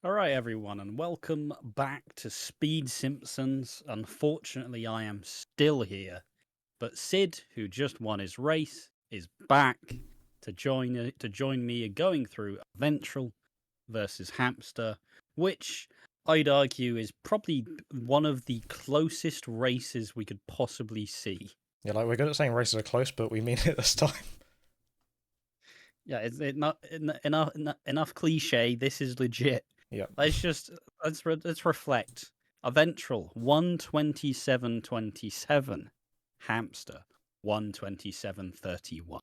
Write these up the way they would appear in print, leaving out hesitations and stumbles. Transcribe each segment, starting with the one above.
All right, everyone, and welcome back to Speed Simpsons. Unfortunately, I am still here, but Sid, who just won his race, is back to join me going through Aventrall versus Hamster, which I'd argue is probably one of the closest races we could possibly see. Yeah, like we're good at saying races are close, but we mean it this time. Yeah, it's not enough cliche. This is legit. Yeah. Let's reflect. Aventrall 127.27, Hamster 127.31.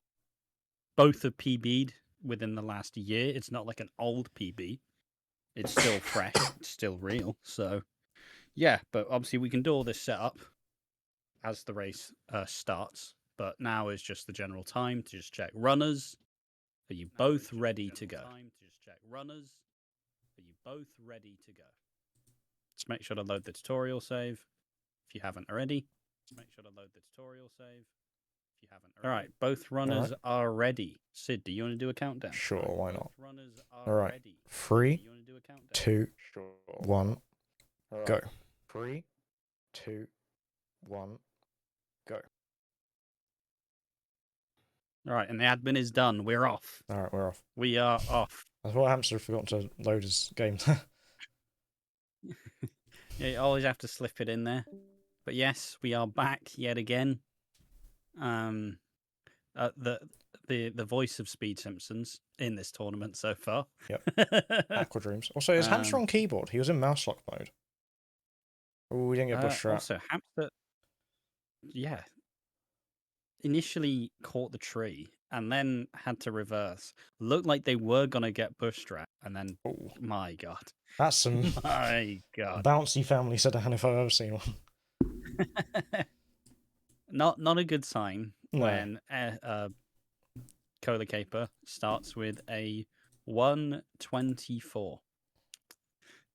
Both have PB'd within the last year. It's not like an old PB. It's still fresh. It's still real. So yeah, but obviously we can do all this setup as the race starts. But now is just the general time to just check runners. Are you both ready to go? Are you both ready to go? Let's make sure to load the tutorial save if you haven't already. All right, both runners are ready. Sid, do you want to do a countdown? Sure, why not? All right. 3, 2, 1, go. 3, 2, 1, go. All right, and the admin is done. We're off. All right, we're off. We are off. I thought Hamster forgot to load his game. Yeah, you always have to slip it in there. But yes, we are back yet again. The voice of Speed Simpsons in this tournament so far. Yep. Aquadreams. Also, is Hamster on keyboard? He was in mouse lock mode. Oh, we didn't get bush rat. Also, Hamster, yeah, initially caught the tree and then had to reverse. Looked like they were gonna get bush rat, and then my god, that's some my god, bouncy family sedan if I've ever seen one. not a good sign No. when Cola Caper starts with a 124.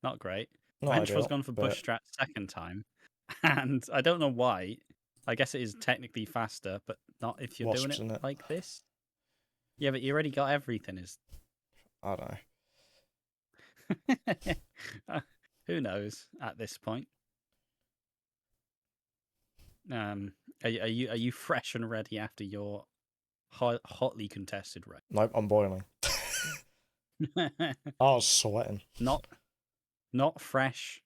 Not great. Aventrall's gone for bush strat second time, and I don't know why. I guess it is technically faster, but not if you're doing it like this. Yeah, but you already got everything. I don't know. Who knows at this point? Are you fresh and ready after your hotly contested race? Nope, I'm boiling. I was sweating. Not fresh.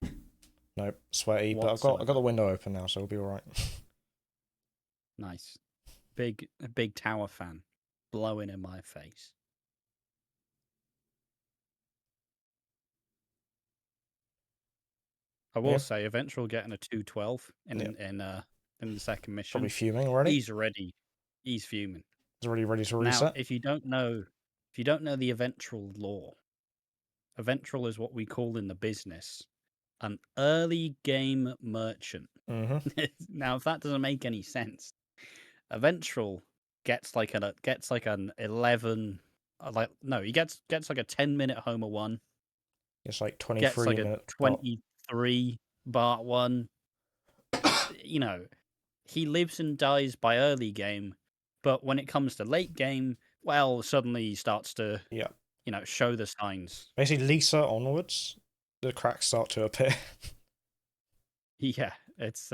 Nope, sweaty. But I got the window open now, so it'll be all right. Nice, big tower fan blowing in my face. I will say, Aventrall getting a 212 in the second mission. Probably fuming already. He's ready. He's fuming. He's already ready to reset. Now, if you don't know the Aventrall lore, Aventrall is what we call in the business an early game merchant. Now, if that doesn't make any sense, Aventrall gets like an 11. He gets like a 10-minute Homer 1. It's like 23 minutes. 23 Bart 1. You know, he lives and dies by early game, but when it comes to late game, well, suddenly he starts to show the signs. Basically, Lisa onwards, the cracks start to appear. Yeah, it's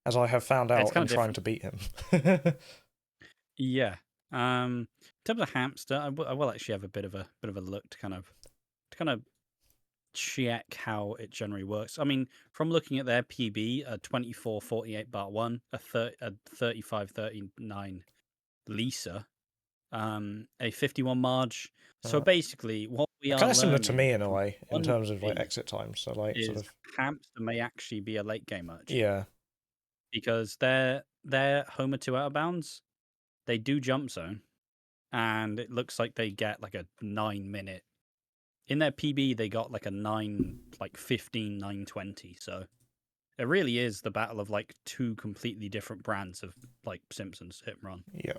as I have found out in trying to beat him. Yeah. In terms of Hamster, I will actually have a bit of a look to kind of check how it generally works. I mean, from looking at their PB, a 24.48 Bart 1, a 35.39 Lisa, a 51 Marge. So basically, what we are kind of similar to me in a way, in terms of like exit times. So like sort of Hamster may actually be a late game merchant. Yeah, because their Homer 2 out of bounds, they do jump zone, and it looks like they get like a 9-minute. In their PB, they got like a 15, 9:20. So it really is the battle of like two completely different brands of like Simpsons hit and run. Yeah.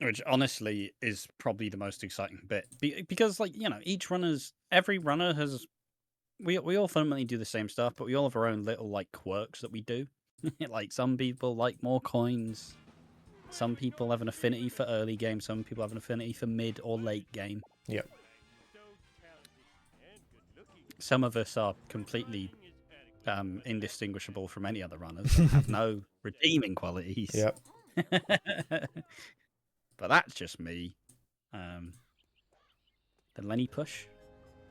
Which honestly is probably the most exciting bit because, like, every runner has. We all fundamentally do the same stuff, but we all have our own little like quirks that we do. Like some people like more coins, Some people have an affinity for early game. Some people have an affinity for mid or late game. Yep. Some of us are completely indistinguishable from any other runners and have no redeeming qualities. Yep. But that's just me. The Lenny push,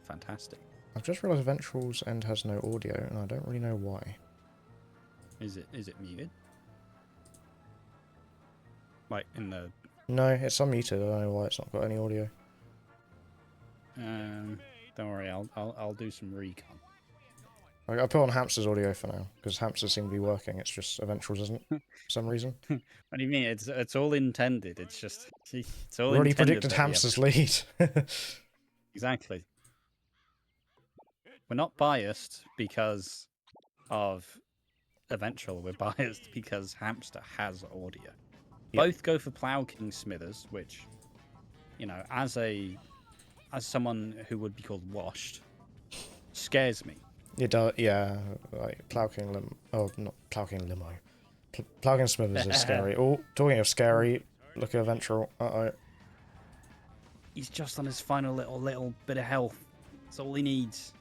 fantastic. I've just realised Aventrall's end has no audio, and I don't really know why. Is it muted? Like in the... No, it's unmuted. I don't know why it's not got any audio. Don't worry, I'll do some recon. I put on Hamster's audio for now, because Hamster seem to be working. It's just Aventrall's isn't, for some reason. What do you mean? It's all intended. It's just... It's all We already intended predicted Hamster's lead. Exactly. We're not biased because of Aventrall. We're biased because Hamster has audio. Yep. Both go for Plough King Smithers, which, you know, as someone who would be called washed, scares me. It does, yeah. Like Plough King Limo. Oh, not Plough King Limo. Plough King Smithers is scary. Oh, talking of scary, look at Aventrall. Uh-oh. He's just on his final little bit of health. That's all he needs.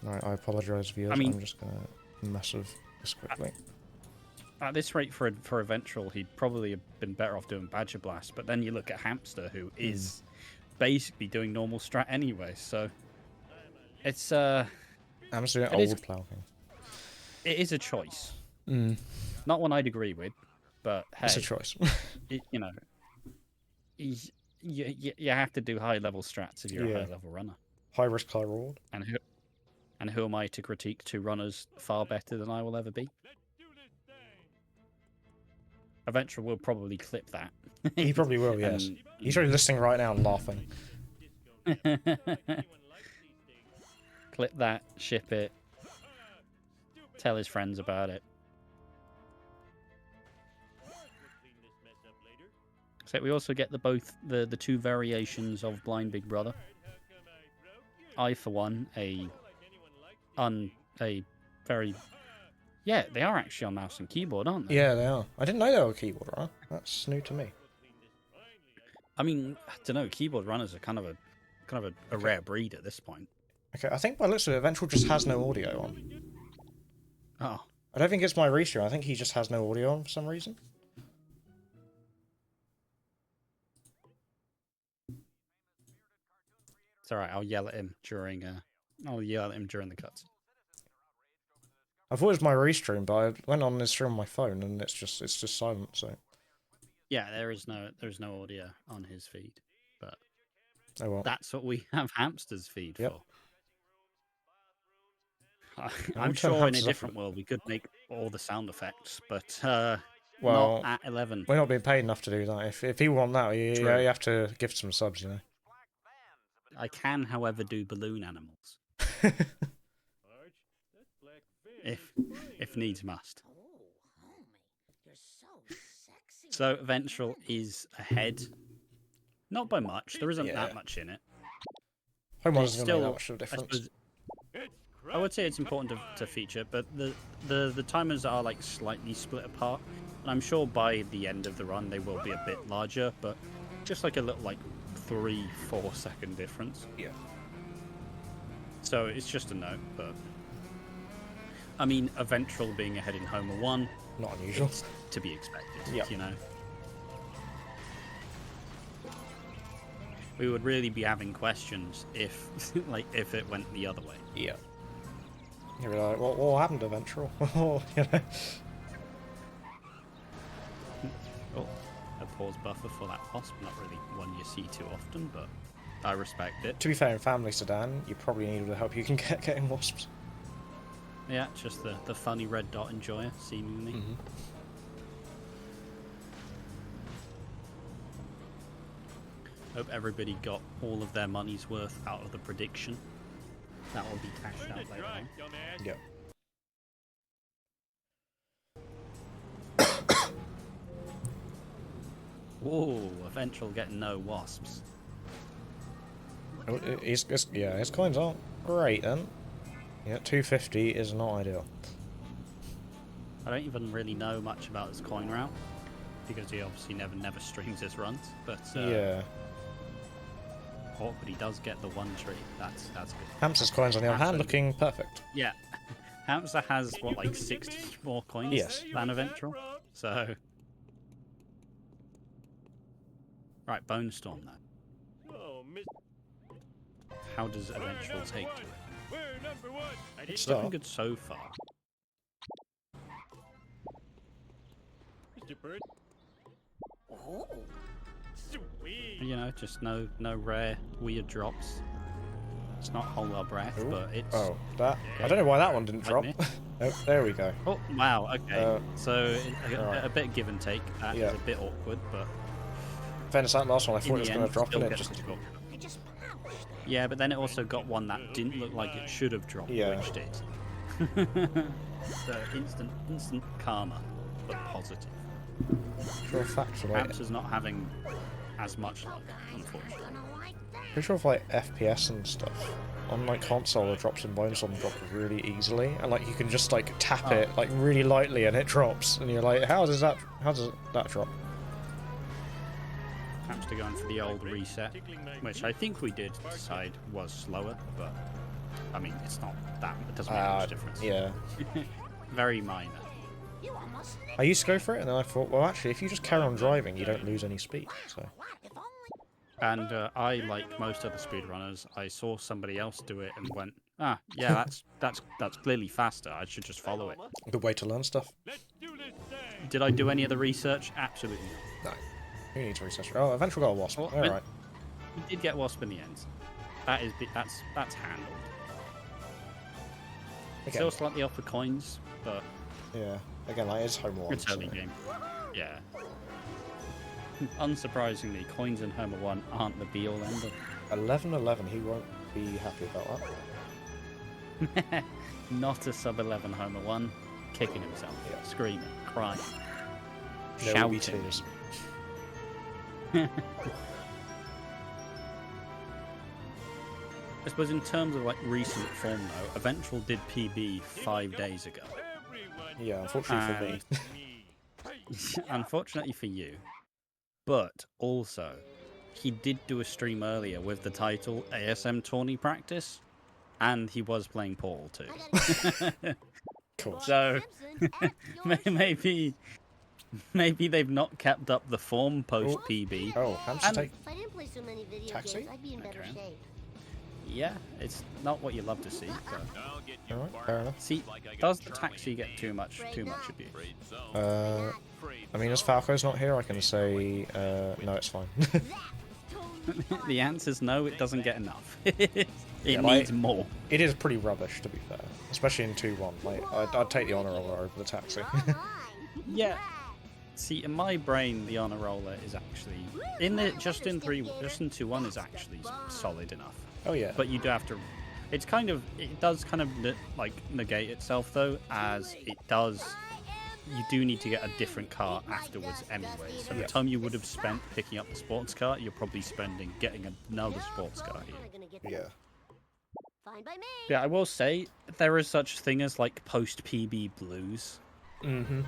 Right, I apologise, viewers. I'm just going to mess with this quickly. At this rate for Aventrall, he'd probably have been better off doing Badger Blast. But then you look at Hamster, who is basically doing normal strat anyway. So it's Hamster doing old Plough King. It is a choice. Mm. Not one I'd agree with, but hey, It's a choice. You know, you have to do high level strats if you're a high level runner. High risk, high reward. And who am I to critique two runners far better than I will ever be? Aventrall will probably clip that. He probably will, yes. He's already listening right now and laughing. Clip that, ship it, tell his friends about it. So we also get the two variations of Blind Big Brother. I, for one, a very... Yeah, they are actually on mouse and keyboard, aren't they? Yeah, they are. I didn't know they were keyboard runner. That's new to me. I mean, I don't know. Keyboard runners are kind of a rare breed at this point. Okay, I think by the looks of it, Aventrall just has no audio on. Oh. I don't think it's my restream. I think he just has no audio on for some reason. It's alright. I'll yell at him during the cuts. I thought it was my restream, but I went on this stream on my phone and it's just silent. So yeah, there's no audio on his feed, but oh well. That's what we have Hamster's feed for. I'm sure in a different world we could make all the sound effects, but not at 11. We're not being paid enough to do that. If you want that, you have to gift some subs, you know. I can, however, do balloon animals. if needs must. So Aventrall is ahead. Not by much. There isn't that much in it. Home runs is going to make that much of a difference. I would say it's important to feature, but the timers are like slightly split apart. And I'm sure by the end of the run they will be a bit larger, but just like a little 3-4 second difference. Yeah. So it's just a note, but I mean, Aventrall being ahead in Homer 1, not unusual. It's to be expected, you know. We would really be having questions if if it went the other way. Yeah. You're like, what happened to Aventrall? You know? Oh, a pause buffer for that wasp. Not really one you see too often, but I respect it. To be fair, in Family Sedan, you probably need all the help you can get getting wasps. Yeah, just the funny red dot enjoyer, seemingly. Mm-hmm. Hope everybody got all of their money's worth out of the prediction. That will be cashed out later on. Yep. Whoa, Aventrall getting no wasps. His coins aren't great then. Yeah, 250 is not ideal. I don't even really know much about his coin route because he obviously never streams his runs. But Yeah. oh, but he does get the one tree. That's good. Hamster's coins on the other hand looking perfect. Yeah. Hamster has what, like 60 more coins Yes. than Aventrall. So right, Bone Storm though. How does Aventrall take to it? It's looking good so far. You know, just no rare weird drops. It's not Hold Our Breath, Ooh. but it's... Oh, that... I don't know why that one didn't drop. Oh, there we go. Oh, wow, okay. So, right. a bit of give and take. That is a bit awkward, but... Fairness, that last one, I thought it was going to drop and it just... Yeah, but then it also got one that didn't look like it should have dropped, which did. So, instant karma, but positive. Sure, facts like... Hamster's not having as much luck, unfortunately. Pretty sure with like FPS and stuff, on like console the drops in Bone Storm drop really easily, and like you can just like tap it like really lightly and it drops, and you're like, how does that drop? Hamster going for the old reset, which I think we did decide was slower, but I mean it's not that, it doesn't make much difference. Yeah. Very minor. I used to go for it, and then I thought, well, actually, if you just carry on driving, you don't lose any speed. So. And I, like most other speedrunners, I saw somebody else do it and went, ah, yeah, that's clearly faster. I should just follow it. Good way to learn stuff. Did I do any other research? Absolutely not. No. Who needs research? Oh, Aventrall got a wasp. Well, Alright. We did get wasp in the end. That's handled. Again. Still slightly off for coins, but yeah. Again, like it's Homer 1. it's early game. Yeah. Unsurprisingly, coins in Homer 1 aren't the be all end all. 11-11, he won't be happy about that. Not a sub 11 Homer 1, kicking himself, screaming, crying, shouting. Tears. I suppose in terms of like recent form though, Aventrall did PB 5 days ago. Yeah, unfortunately for me. Unfortunately for you. But also, he did do a stream earlier with the title ASM Tourney Practice, and he was playing Portal 2. Cool. So, maybe they've not kept up the form post PB. Oh, Hamster taxi? Yeah, it's not what you love to see. But... Alright, fair enough. See, does the taxi get too much abuse? I mean, as Falco's not here, I can say, no, it's fine. The answer's no, it doesn't get enough. It needs more. It is pretty rubbish, to be fair. Especially in 2-1. Like, I'd take the honor roller over the taxi. Yeah. See, in my brain, the honor roller is actually just in 2-1 is actually solid enough. Oh yeah. But you do have to. It does kind of like negate itself though, as it does. You do need to get a different car afterwards anyway. So the time you would have spent picking up the sports car, you're probably spending getting another sports car here. Yeah. Yeah, I will say there is such thing as like post PB blues. Mm-hmm.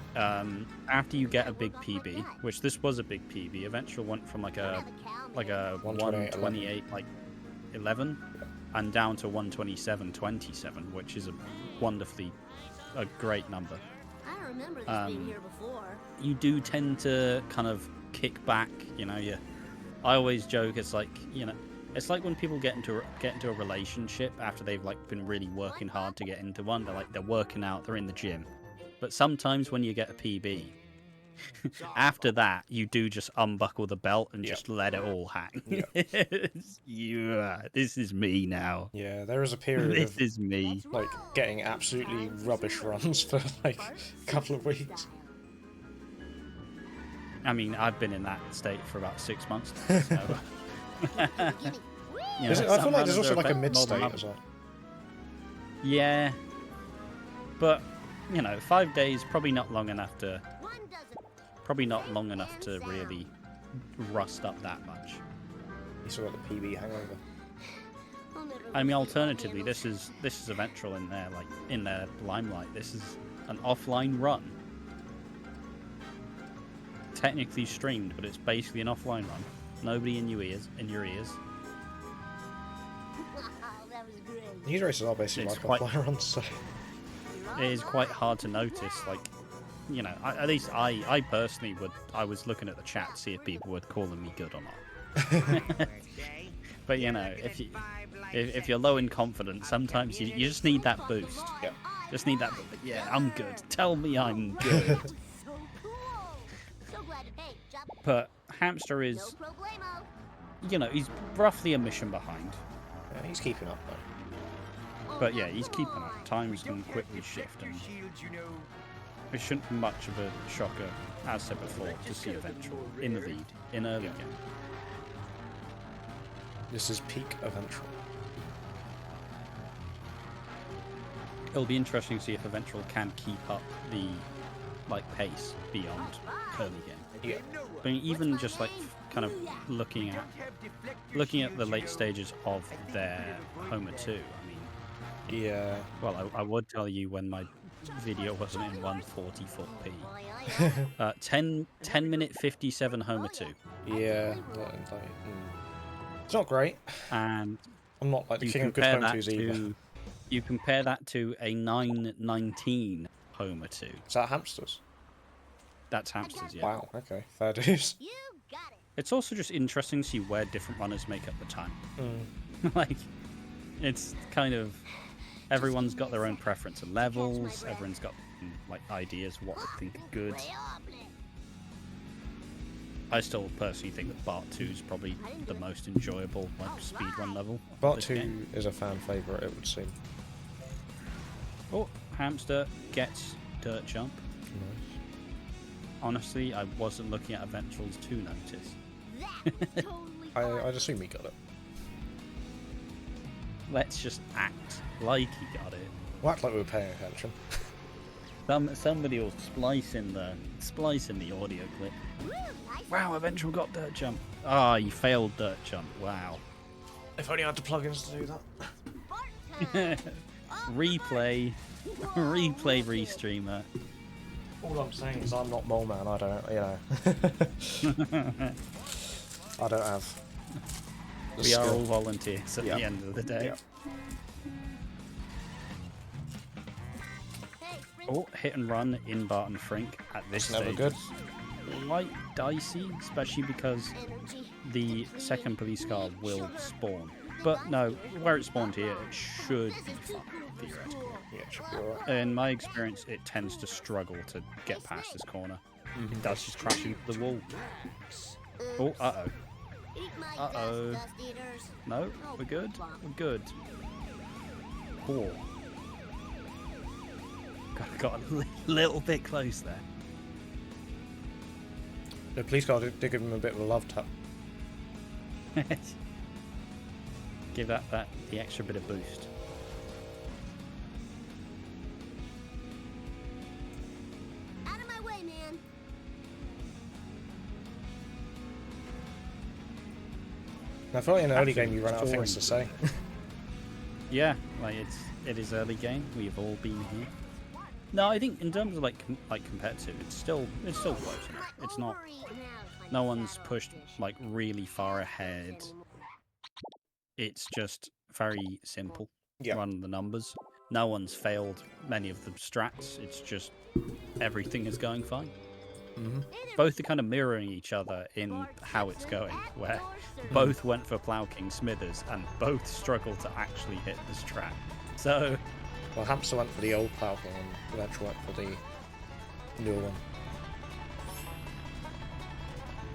After you get a big PB, which this was a big PB, Aventrall went from like a 128 like 11 and down to 127.27, which is a great number. I remember this being here before. You do tend to kind of kick back, you know. I always joke, it's like, you know, it's like when people get into a relationship after they've like been really working hard to get into one. They're working out, they're in the gym. But sometimes when you get a PB, after that, you do just unbuckle the belt and just let it all hang. Yeah, this is me now. Yeah, there is a period this is me. Like, getting absolutely rubbish runs for, like, a couple of weeks. I mean, I've been in that state for about 6 months now, so... I feel like there's also, like, a mid-state as well. Yeah. But... You know, 5 days probably not long enough to really rust up that much. You still got the PB hangover. I mean, alternatively, this is Aventrall in their limelight. This is an offline run. technically streamed, but it's basically an offline run. Nobody in your ears. That was great. News races are basically It's like quite- offline runs, so... It is quite hard to notice. Like, you know, at least I personally would. I was looking at the chat to see if people were calling me good or not. But you know, if you're low in confidence, sometimes you just need that boost. Yeah. Just need that. Yeah, I'm good. Tell me I'm good. So cool. So glad to pay. Job. But Hamster No is, problemo. you know, he's roughly a mission behind. Yeah, he's keeping up, though. But yeah, he's keeping up. Times can quickly shift, and it shouldn't be much of a shocker, as said before, to see Aventrall in the lead in early game. This is peak Aventrall. It'll be interesting to see if Aventrall can keep up the pace beyond early game. Yeah. I mean, even just kind of looking at the late stages of their Homer 2. I mean, Yeah. well, I would tell you when my video wasn't in 140p. 10 minute 57 Homer 2, Yeah. It's not great. and I'm not like the you king of good compare home that twos either. to you compare that to a 9:19 Homer 2. Is that hamsters? That's Hamsters, yeah. Wow, okay. Fair dues. You got it. It's also just interesting to see where different runners make up the time. Mm. Like, it's kind of everyone's got their own preference and levels. Everyone's got ideas what they think are good. I still personally think that Bart 2 is probably the most enjoyable speedrun level. of Bart this 2 game. is a fan favourite, it would seem. Oh, Hamster gets dirt jump. Nice. Honestly, I wasn't looking at Aventrall's 2 notice. I'd assume he got it. Let's just act like he got it. We'll act like we were paying attention. Somebody will splice in the audio clip. Wow, Aventrall got dirt jump. Ah, you failed dirt jump. Wow. If only I had the plugins to do that. Replay, restreamer. All I'm saying is I'm not Mole Man, I don't, I don't have the We are skill. all volunteers at Yeah. the end of the day. Yeah. Oh, hit and run in Barton Frink at this That's never stage good. is quite dicey, especially because the second police car will spawn. But no, where it spawned here, it should be fun, theoretically. Yeah, it should be alright. In my experience, it tends to struggle to get past this corner. It does just crash into the wall. Oh, uh-oh. Uh-oh. No, we're good. We're good. Oh. Got a little bit close there. The police car did give him a bit of a love tap. Give that the extra bit of boost. Out of my way, man. Now, I feel like in an early game Absolutely you run out of things to say. Yeah, it is early game. We've all been here. No, I think in terms of competitive, it's still close enough. It's not. No one's pushed really far ahead. It's just very simple. Yeah. Run the numbers. No one's failed many of the strats. It's just everything is going fine. Both are kind of mirroring each other in how it's going, where both went for Plough King Smithers and both struggled to actually hit the strat. So, Well, Hamster went for the old Plough King and Aventrall went for the newer one.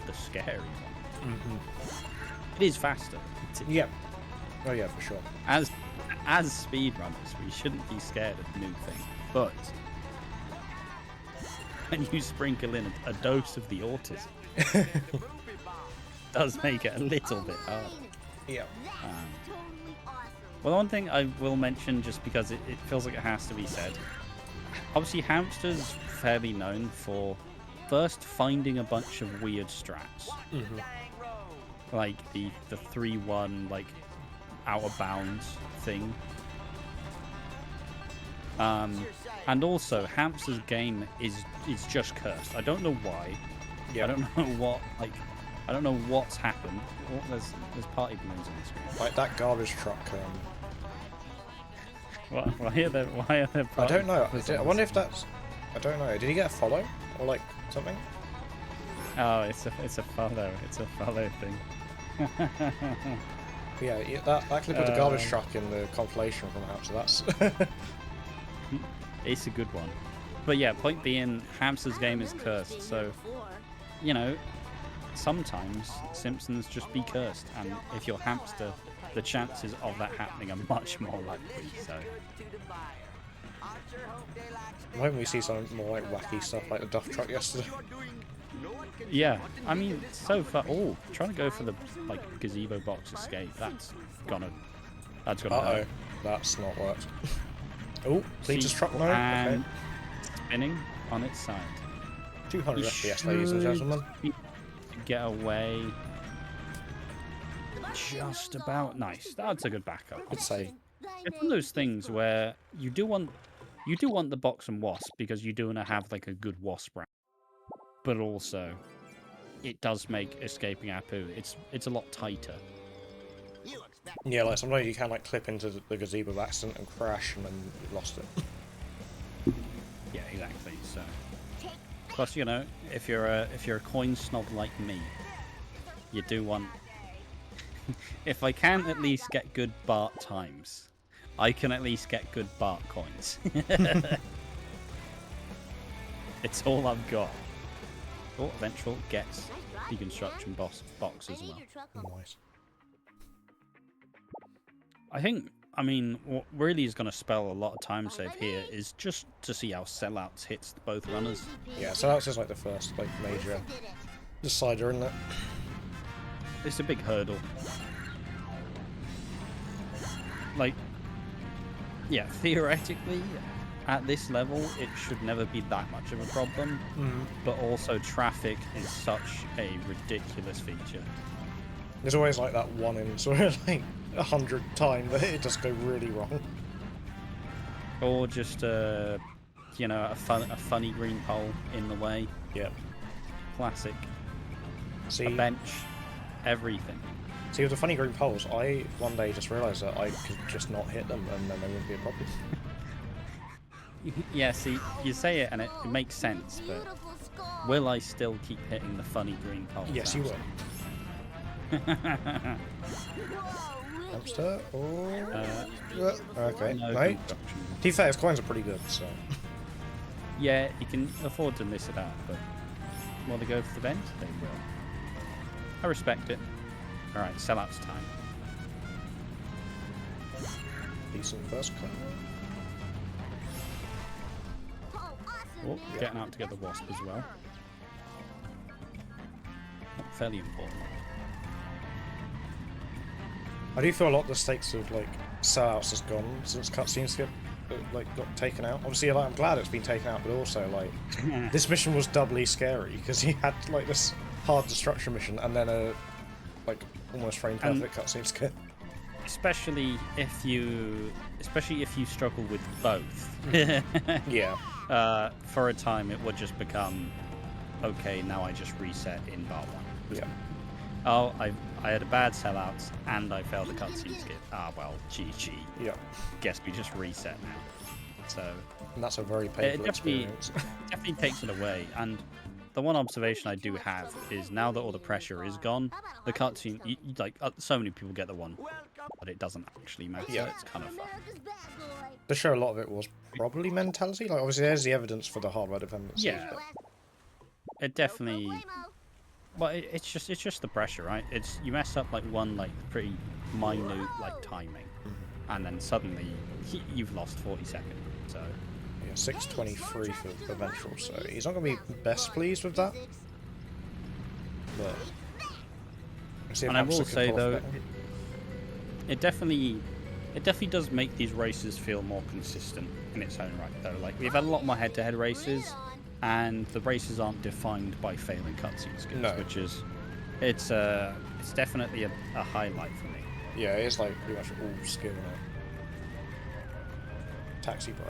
the scary one. It is faster. Yeah. Oh yeah, for sure. As speedrunners, we shouldn't be scared of new things, but when you sprinkle in a dose of the autism, does make it a little bit hard. Yeah. Well, one thing I will mention, just because it feels like it has to be said, obviously Hamster's fairly known for first finding a bunch of weird strats, like the 3-1 out of bounds thing. And also Hamster's game is just cursed. I don't know why, Yeah. I don't know what, like, I don't know what's happened. Oh, there's party balloons on the screen. Like that garbage truck. Why are there? Why are there? I don't know. balloons I on wonder the if that's. I don't know. Did he get a follow or like something? screen? Oh, it's a follow. It's a follow thing. Yeah, that clip with the garbage truck in the compilation from Hamster. That's. It's a good one. But yeah, point being, Hamster's game is cursed. So, you know, sometimes Simpsons just be cursed, and if you're Hamster, the chances of that happening are much more likely. So. Why don't we see some more like wacky stuff like the duff truck yesterday? Yeah, I mean, so far. Oh, trying to go for the like gazebo box escape. That's gonna hurt. That's not worked. Oh, Cletus truck mode. And Okay. spinning on its side. 200 You FPS, ladies and gentlemen. Get away. Just about nice. That's a good backup. I'd say. It's one of those things where you do want the box and wasp because you do want to have like a good wasp round, but also it does make escaping Apu. It's a lot tighter. Yeah, like sometimes you can like clip into the gazebo by accident and crash, and then you lost it. Yeah, exactly. So, plus you know, if you're a coin snob like me, you do want. If I can at least get good Bart times, I can at least get good Bart coins. It's all I've got. Oh, Aventrall gets deconstruction box as well. Nice. I mean, what really is going to spell a lot of time save here is just to see how sellouts hits both runners. Yeah, so that's just like the first like major decider, isn't it? It's a big hurdle. Like, yeah, theoretically, at this level, it should never be that much of a problem. But also, traffic is such a ridiculous feature. There's always like that one in sort of like 100 times that it does go really wrong. Or just a funny green pole in the way. Yep. Classic. See, A bench. Everything. See, with the funny green poles, I one day just realised that I could just not hit them and then they wouldn't be a problem. Yeah, see, you say it and it makes sense, but will I still keep hitting the funny green poles? Yes, you will. Hamster? Oh. Okay. No No. construction. To be fair, his coins are pretty good, so. Yeah, you can afford to miss it out, but will they go for the vent? They will. I respect it. Alright, sellouts time. Decent first card. Oh, getting out to get the wasp as well. Fairly important. I do feel a lot of the stakes of like sellouts has gone since cutscenes get got taken out. Obviously, like, I'm glad it's been taken out, but also like this mission was doubly scary because you had like this hard destruction mission and then a like almost frame perfect cutscene skip. Especially if you struggle with both. Yeah. For a time, it would just become okay. Now I just reset in bar one. Yeah. Oh, I had a bad sellout and I failed the cutscene skip. Ah, well, GG. Yeah. Guess we just reset now. So. And that's a very painful definitely, experience. definitely takes it away. And the one observation I do have is now that all the pressure is gone, the cutscene, so many people get the one, but it doesn't actually matter. Yeah. It's kind of fun. To show a lot of it was probably mentality. Like obviously, there's the evidence for the hardware dependency. Yeah. It definitely. Well, it's just the pressure, right? It's you mess up like one like pretty minute like timing, and then suddenly you've lost 40 seconds. So. Yeah, 623 for Aventrall, so he's not going to be best pleased with that. But and I will say though, it definitely does make these races feel more consistent in its own right. Though, like we've had a lot more head-to-head races, and the races aren't defined by failing cutscene skips, No. which is it's definitely a highlight for me. Yeah, it's like pretty much all skill now. Taxi bro.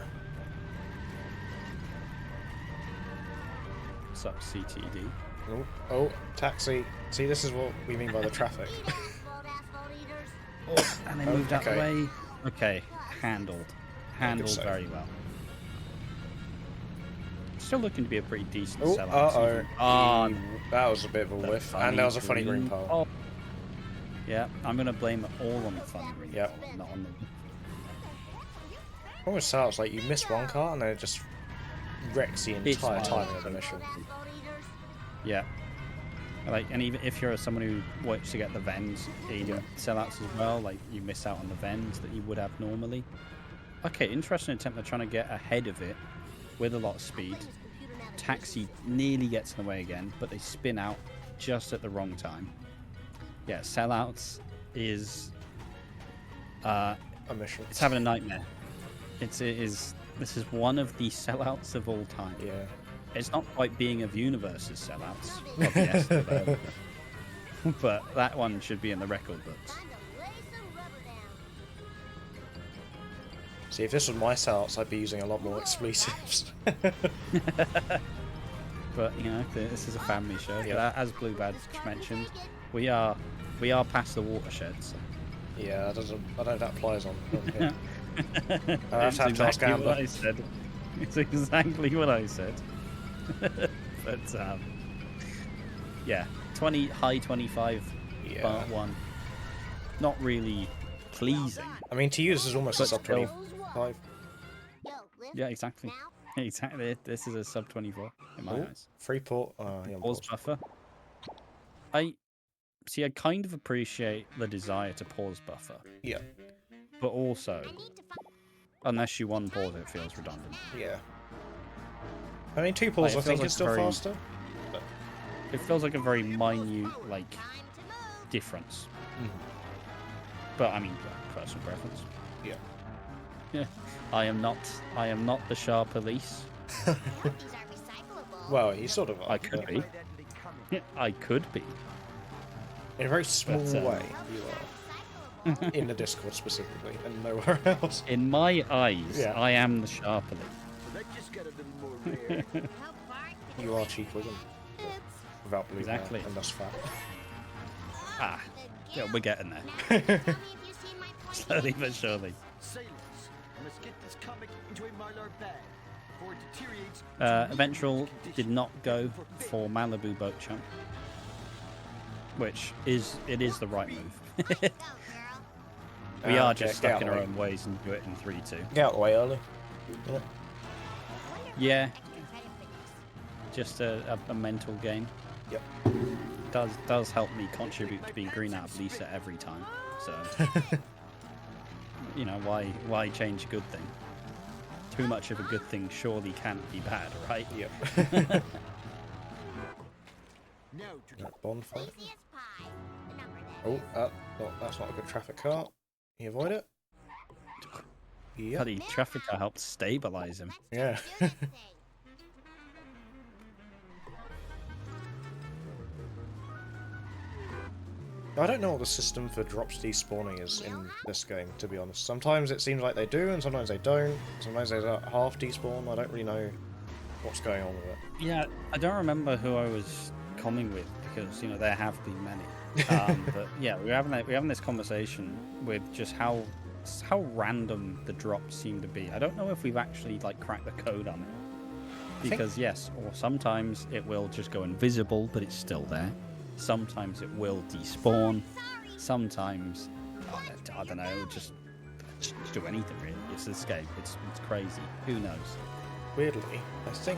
What's up, CTD? Oh, oh, taxi. See, this is what we mean by the traffic. Asphalt eaters. Oh, and they Oh, moved out the okay. way. Okay, handled. Handled save. very well. Still looking to be a pretty decent Oh, sellout. uh-oh. Oh, That was a bit of a the whiff. And there was a funny green green pole. pole. Yeah, I'm going to blame it all on the funny green Yep. pole, not on the... Almost sounds like you miss one car and then it just wrecks the It's entire wild. timing of the mission. Asphalt eaters. Yeah. Like, and even if you're someone who works to get the vends in Yeah. sellouts as well, like you miss out on the vends that you would have normally. Okay, interesting attempt. They're trying to get ahead of it with a lot of speed. Taxi nearly gets in the way again, but they spin out just at the wrong time. Yeah, sellouts is A mission. it's having a nightmare. This is one of the sellouts of all time. Yeah. It's not quite being of universe's sellouts of yesterday, but that one should be in the record books. Time to lay some rubber down. See, if this was my sellouts, I'd be using a lot more explosives. But you know, this is a family show. Yeah. But as Blue Badge mentioned, we are past the watershed. So. Yeah, that doesn't. I don't know if that applies on here. I have It's to have Charles exactly what Gambler. I said. It's exactly what I said. But yeah, high 25, Yeah. part 1. Not really pleasing. I mean, to you, this is almost a But sub still. 25. Yo, lift. Yeah, exactly. Now. Exactly. This is a sub 24 in my Oh, eyes. Freeport. Oh, yeah, Pause buffer. I kind of appreciate the desire to pause buffer, Yeah. but also, I need to find. unless you unpause, it feels redundant. Yeah. I mean, 2 pulls, Like, it I think, feels is still like very- faster. But, It feels like a very minute, like, Time to move. difference. mhm. But I mean, personal preference. Yeah. Yeah, I am not the Shah police. These are recyclable. Well, you sort of are. I could but be. I could be. In a very small But, way, you are. In the Discord specifically, and nowhere else. In my eyes, Yeah. I am the Shah police. That just got a little more rare. How far can You are Chief Wiggum. Oops. Without blue hair, Exactly. and thus fat. Ah, yeah, we're getting there. Now, tell me if you've seen my point. Slowly but surely. Sailors, I must get this comic into a Mylar bag before it deteriorates. Aventrall did not go for Malibu boat chunk, which is the right move. Go, girl. We are Okay, just get stuck out in the our way. own ways and do it in 3-2. Get out the way early. Yeah. Yeah, Get credit for this. just a mental game. Yep. Does help me contribute to being green out of Lisa every time. So you know, why change a good thing? Too much of a good thing surely can't be bad, right? Yep. Now to the That bonfire. Easy as pie. The number that Oh, is. well, that's not a good traffic car. You avoid it? Yeah. Bloody traffic car helped stabilize him. Yeah. Do this thing. I don't know what the system for drops despawning is in this game, to be honest. Sometimes it seems like they do, and sometimes they don't. Sometimes there's a half despawn. I don't really know what's going on with it. Yeah, I don't remember who I was coming with because you know there have been many. But yeah, we're having this conversation with just how random the drops seem to be. I don't know if we've actually like cracked the code on it. Because yes, or sometimes it will just go invisible, but it's still there. Sometimes it will despawn. Sometimes I don't know, just do anything really. It's this game. It's crazy. Who knows? Weirdly, I think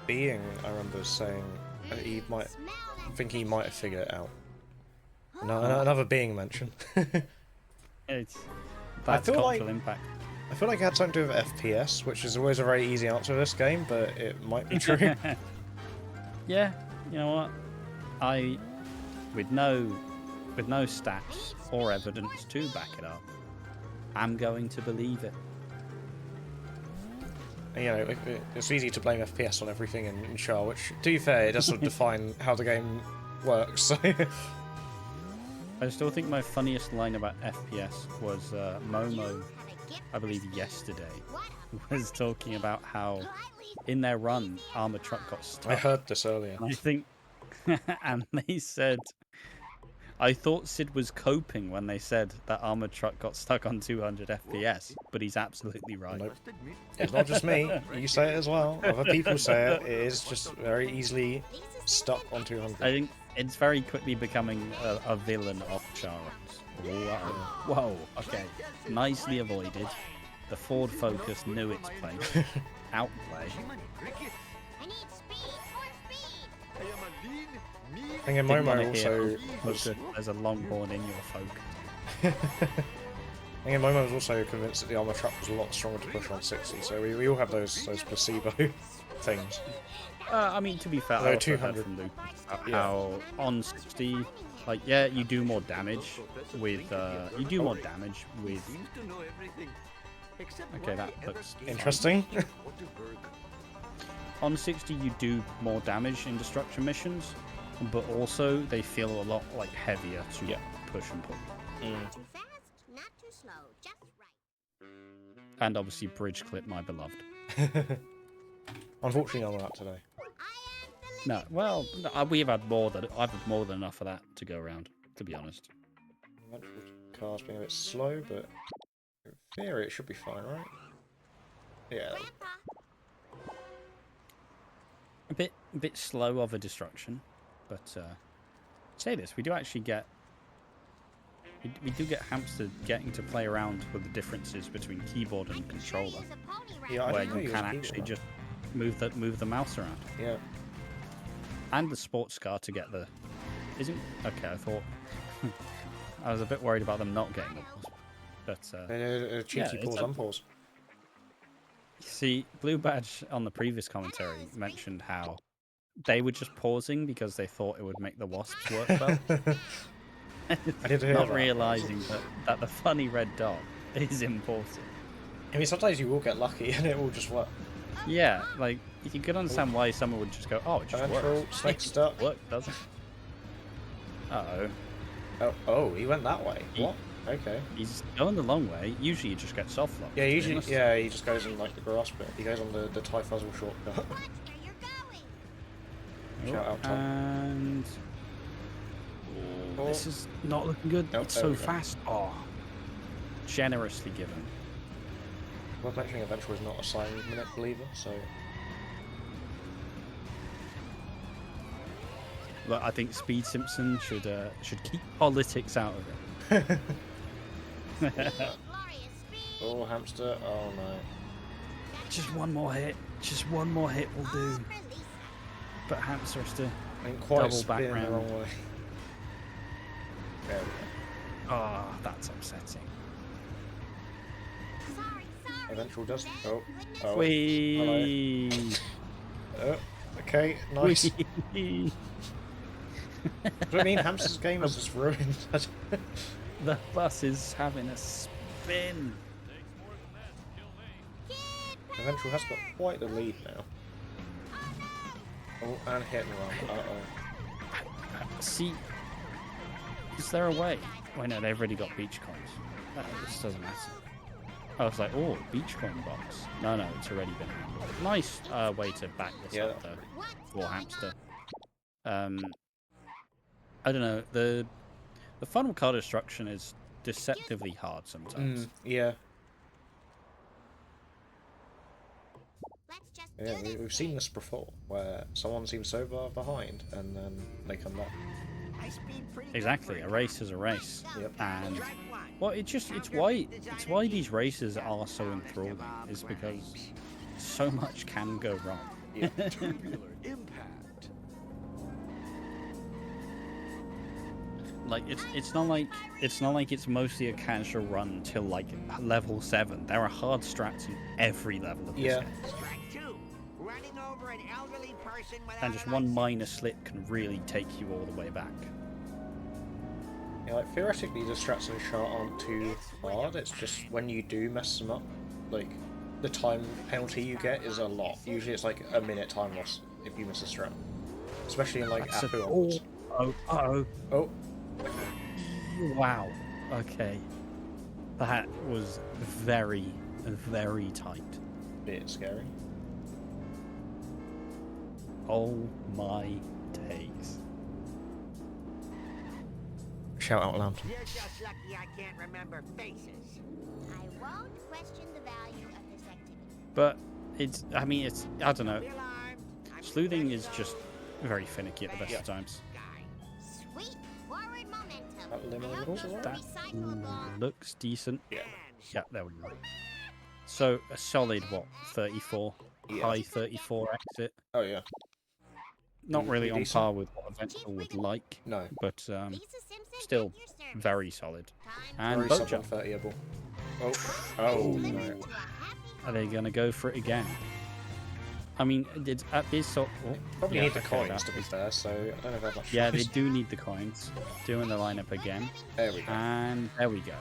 Being, I remember saying he might think he might have figured it out. No, another Being mention. It's that's feel cultural like- impact. I feel like it had something to do with FPS, which is always a very easy answer to this game, but it might be true. Yeah, you know what? With no stats or evidence to back it up, I'm going to believe it. You know, it's easy to blame FPS on everything in Char, which, to be fair, it does sort of define how the game works. So. I still think my funniest line about FPS was Momo, I believe yesterday, was talking about how in their run, Armored Truck got stuck. I heard this earlier. And And they said, I thought Sid was coping when they said that Armored Truck got stuck on 200 FPS, but he's absolutely right. Nope. Must admit, It's not just me. You say it as well. Other people say it. It is just very easily stuck on 200. I think it's very quickly becoming a villain of Charos. Whoa. Whoa, okay. Nicely avoided. The Ford Focus knew its place. Outplay. Jiminy Cricket, I need speed, more speed. I am a lean, mean, I think Didn't wanna Momo hear, also there's a longhorn in your folk. I think Momo was also convinced that the armor truck was a lot stronger to push on 60, so we all have those placebo things. I mean, to be fair, No, I also heard 200. from Luke Yeah. how on 60, like, yeah, you do more damage with, seems to know everything. Except Okay, why that ever looks gave interesting. me Waterberg. on 60 you do more damage in destruction missions, but also they feel a lot, like, heavier to Yeah. push and pull. Not too fast, not too slow, just right. And obviously bridge clip my beloved. Unfortunately, none of that today. I am the No, well, no, I've had more than enough of that to go around, to be honest. Eventual cars being a bit slow, but in theory it should be fine, right? Yeah. Grandpa. A bit slow of a destruction, but say this, we do actually get we do get Hamster getting to play around with the differences between keyboard and controller, Sure he is a pony ride. Yeah, I where didn't know you he was can a actually keyboard. just move the mouse around, Yeah. and the sports car to get the isn't okay. I thought I was a bit worried about them not getting it, but A cheeky Yeah, it's pause a- unpause. see, Blue Badge on the previous commentary mentioned how they were just pausing because they thought it would make the wasps work well. I did hear Not that. realizing that the funny red dot is important. I mean, sometimes you will get lucky and it will just work. Yeah, like you can understand why someone would just go, "Oh, it just Aventrall, works." snake stuck. Work doesn't. Uh oh, Oh, he went that way. He- What? Okay. he's going the long way. Usually, you just get soft lock. Yeah, to be usually, honest. yeah, he just goes in like the grass bit. He goes on the Thai Fuzzle shortcut. Watch where you're going. Shout out, Tom. And Oh. this is not looking good. Nope, It's there so we go. fast. Oh, generously given. Worth mentioning, Aventrall is not a silent minute believer, so Look, I think Speed Simpson should keep politics out of it. Glorious speed. oh hamster, oh no. Just one more hit. Just one more hit will do. Release. But Hamster has to. I mean, quite Double spin the background. wrong way. There we go. Oh, that's upsetting. Sorry, sorry. Aventrall does. Oh, oh. Whee! Oh, okay, nice. Whee! But I mean, Hamster's game is just ruined. The bus is having a spin. Aventrall has got quite the lead now. Oh, and hit and run. Uh-oh. See, is there a way? Wait, no, they've already got beach coins. This doesn't matter. I was like, oh, beach coin box. No, no, it's already been handled. Nice way to back this Yeah, up, that's though, What's for going Hamster. on? I don't know. The funnel car destruction is deceptively hard sometimes. Yeah, Let's just yeah, do this we've seen thing. this before, where someone seems so far behind, and then they come back. I speed pretty good Exactly, for a race is a race, Yep. and Track one. well, it's why these races are so enthralling is because so much can go wrong. Yeah. Tubular impact. Like it's not like it's mostly a casual run till like level 7. There are hard strats in every level of this Yeah. game, Strike two. Running over an elderly person without and just a one license. minor slip can really take you all the way back. Yeah, like theoretically, the strats in Chart aren't too hard. It's just when you do mess them up, like the time penalty you get is a lot. Usually, it's like a minute time loss if you miss a strat, especially in like That's Apu oh, onwards. oh, Oh, wow. Okay, that was very, very tight. bit scary. Oh my days. Shout out loud. You're just lucky I can't remember faces. I won't question the value of this activity. But it's, I mean, it's, I don't know. Be alarmed. I'm Sleuthing is special just very finicky at the best Yeah. of times. guy. Sweet forward momentum. That limo I hope was those alright. That recyclable looks decent. Yeah. And Yeah, there we go. So a solid, what, 34? Yeah. High 34 exit. Oh yeah. Not really on decent. par with what Aventrall would like, No. but Lisa Simpson still at your service. very solid. Time And Very boat sub jump. 130able. Oh. to Oh deliver no. to a happy Are they going to go for it again? I mean, it's at this sort. Oh, Probably yeah, need the okay, coins that to be was- fair, so I don't know if I have much Yeah, they choice. do need the coins. Doing the lineup again. There we go. And there we go.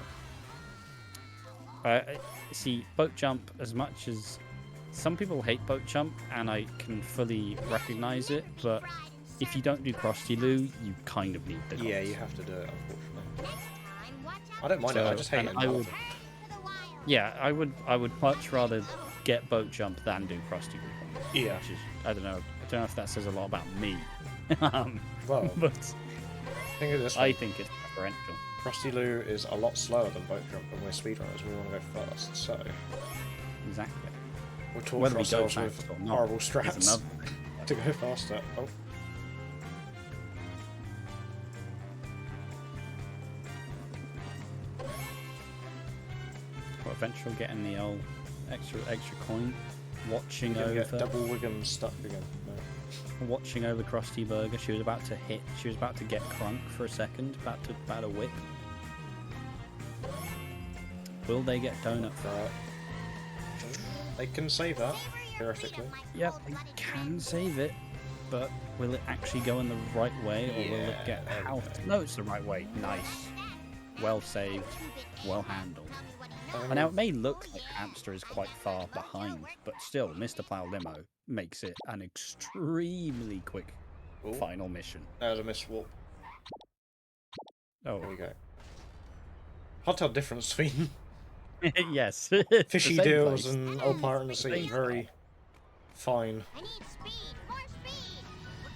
See, boat jump, as much as some people hate boat jump, and I can fully recognize it, but if you don't do Krusty Loo, you kind of need the coins. Yeah, you have to do it, unfortunately. next time. Watch out I don't mind it, I So, just hate and it. I would- for the wild. Yeah, I would much rather get boat jump than do Krusty Loo. Yeah. Which is, I don't know if that says a lot about me. Well, But think of this I way. think it's preferential. Krusty Loo is a lot slower than boat jump, and we're speedrunners. We want to go first, so Exactly. we'll torture Whether we go ourselves fast with or not horrible is strats another to go faster. Oh, Well, Aventrall getting the old extra coin, watching you're gonna get over double Wiggum stuck again. No. watching over Krusty Burger. She was about to hit. She was about to get crunk for a second. About to whip. Will they get donut for it? Right. They can save that, theoretically. Yep, they can save it, but will it actually go in the right way, or will it get Yeah, out? okay. No, it's the right way. Nice. Well saved. Well handled. Um, And now it may look like Hamster is quite far behind, but still, Mr. Plow Limo makes it an extremely quick Ooh, final mission. there's a miss walk. Oh, There we go. Hard to tell the difference between yes. Fishy The same Deals place. and Old Pirate in the Sea. Same Very fine. I need speed. More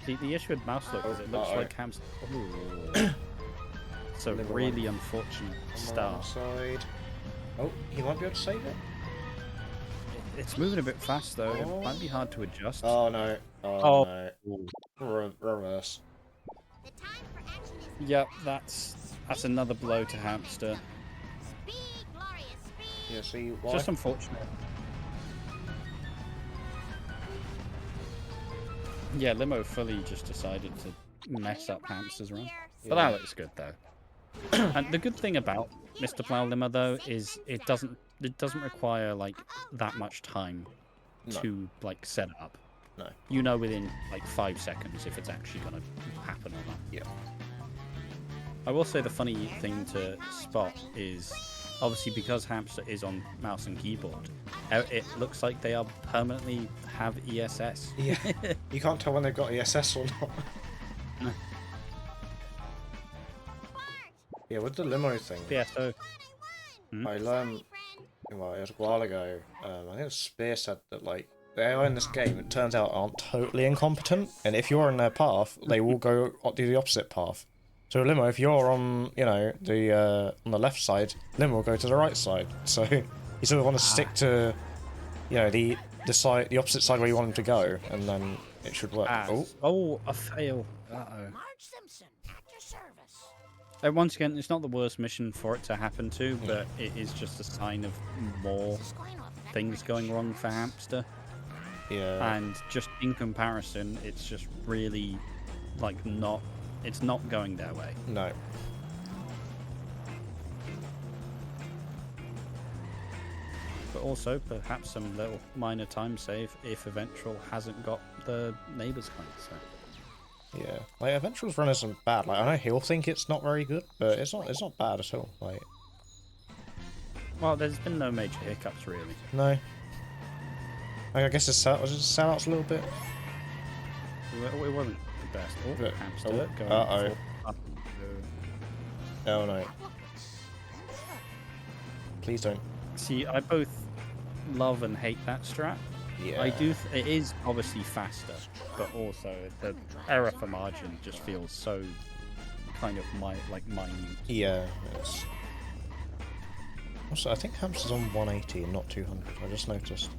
speed. The issue with Mouse Look is it looks Uh-oh. like Hamster. Ooh. It's a Liver really one. unfortunate On the start. wrong side. Oh, he might be able to save it. It's moving a bit fast though. It might be hard to adjust. Oh no. Oh. Oh, no. Reverse. The time for action is Yep, that's another blow to Hamster. speed, glorious speed. Yeah, see why? Just unfortunate. Yeah, Limo fully just decided to mess up Hamster's run. But that looks good though. And the good thing about Mr. Plow Limo though is it doesn't require like that much time No. to like set it up. No. You know within like 5 seconds if it's actually gonna happen or not. Yeah. I will say the funny thing to spot is obviously because Hamster is on mouse and keyboard, it looks like they are permanently have ESS. Yeah. You can't tell when they've got ESS or not. Yeah, with the limo thing, Yeah, so I learned, well, it was a while ago, I think Spear said that, like, the AI in this game, it turns out, aren't totally incompetent, and if you're in their path, they will go do the opposite path. So Limo, if you're on, you know, on the left side, Limo will go to the right side. So you sort of want to stick to, you know, the opposite side where you want them to go, and then it should work. Oh, a fail. Uh-oh. Marge Simpson at your service. And once again, it's not the worst mission for it to happen to, but it is just a sign of more This is going off next things going wrong for Hamster. yeah. And just in comparison, it's just really, like, it's not going their way. No. But also, perhaps some little minor time save if Aventrall hasn't got the neighbours point. So. Yeah, like Aventrall's run isn't bad. Like I know he'll think it's not very good, but it's not bad at all. Like Well, there's been no major hiccups, really. no. Like, I guess it's sellouts a little bit. It wasn't the best. Oh, But- Hamster oh, going uh-oh. for- Oh no! Please don't. See, I both love and hate that strat. Yeah. I do. It is obviously faster, but also the error for margin just feels so kind of minute. Yeah, it's... Also, I think Hamster's on 180 and not 200. I just noticed.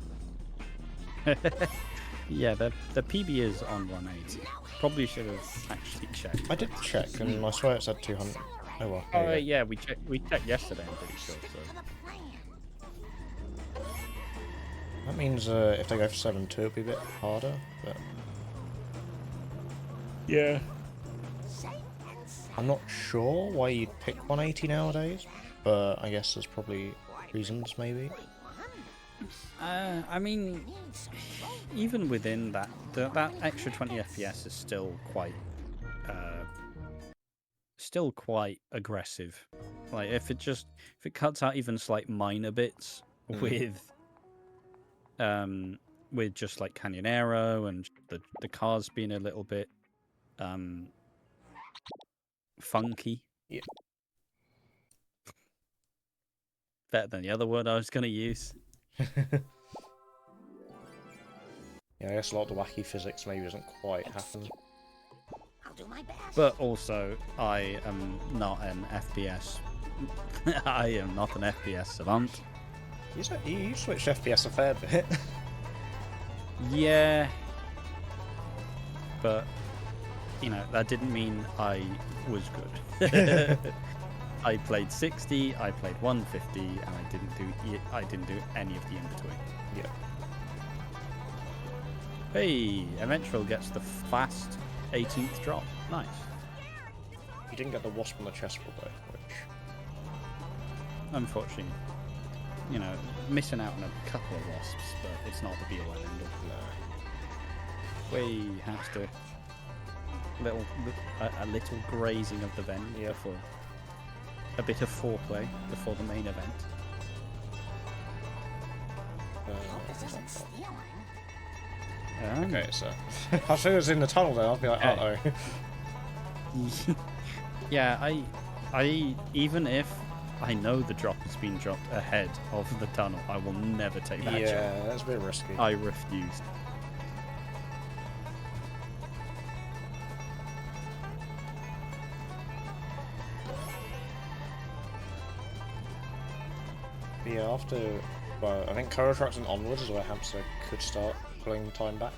Yeah, the PB is on 180. Probably should have actually checked. I did check, and I swear it said 200. Oh well. Oh there you yeah, we checked yesterday. I'm pretty sure. So. go. That means if they go for 7-2, it'll be a bit harder. But Yeah. I'm not sure why you'd pick 180 nowadays. But I guess there's probably reasons, maybe. I mean, even within that, that extra 20 FPS is still quite aggressive. Like if it cuts out even slight minor bits with just like Canyon Aero and the cars being a little bit funky. Yeah. Better than the other word I was going to use. Yeah, I guess a lot of the wacky physics maybe doesn't quite happen. I'll do my best. But also, I am not an FPS. I am not an FPS savant. You switched FPS a fair bit. Yeah. But, you know, that didn't mean I was good. I played 60, I played 150, and I didn't do any of the in-between. Yeah. Hey, Aventrall gets the fast 18th drop. Nice. You didn't get the wasp on the chessboard though, which... Unfortunately, you know, missing out on a couple of wasps, but it's not the be-all and end-all. Way, Hamster. A little grazing of the vent before a bit of foreplay before the main event. Okay, so... I thought it was in the tunnel then, I'd be like, uh-oh. Yeah, I even if I know the drop has been dropped ahead of the tunnel, I will never take that Yeah, jump. that's a bit risky. I refuse. Yeah, after... Well, I think Coral Trucks and onwards is where Hamster could start pulling time back.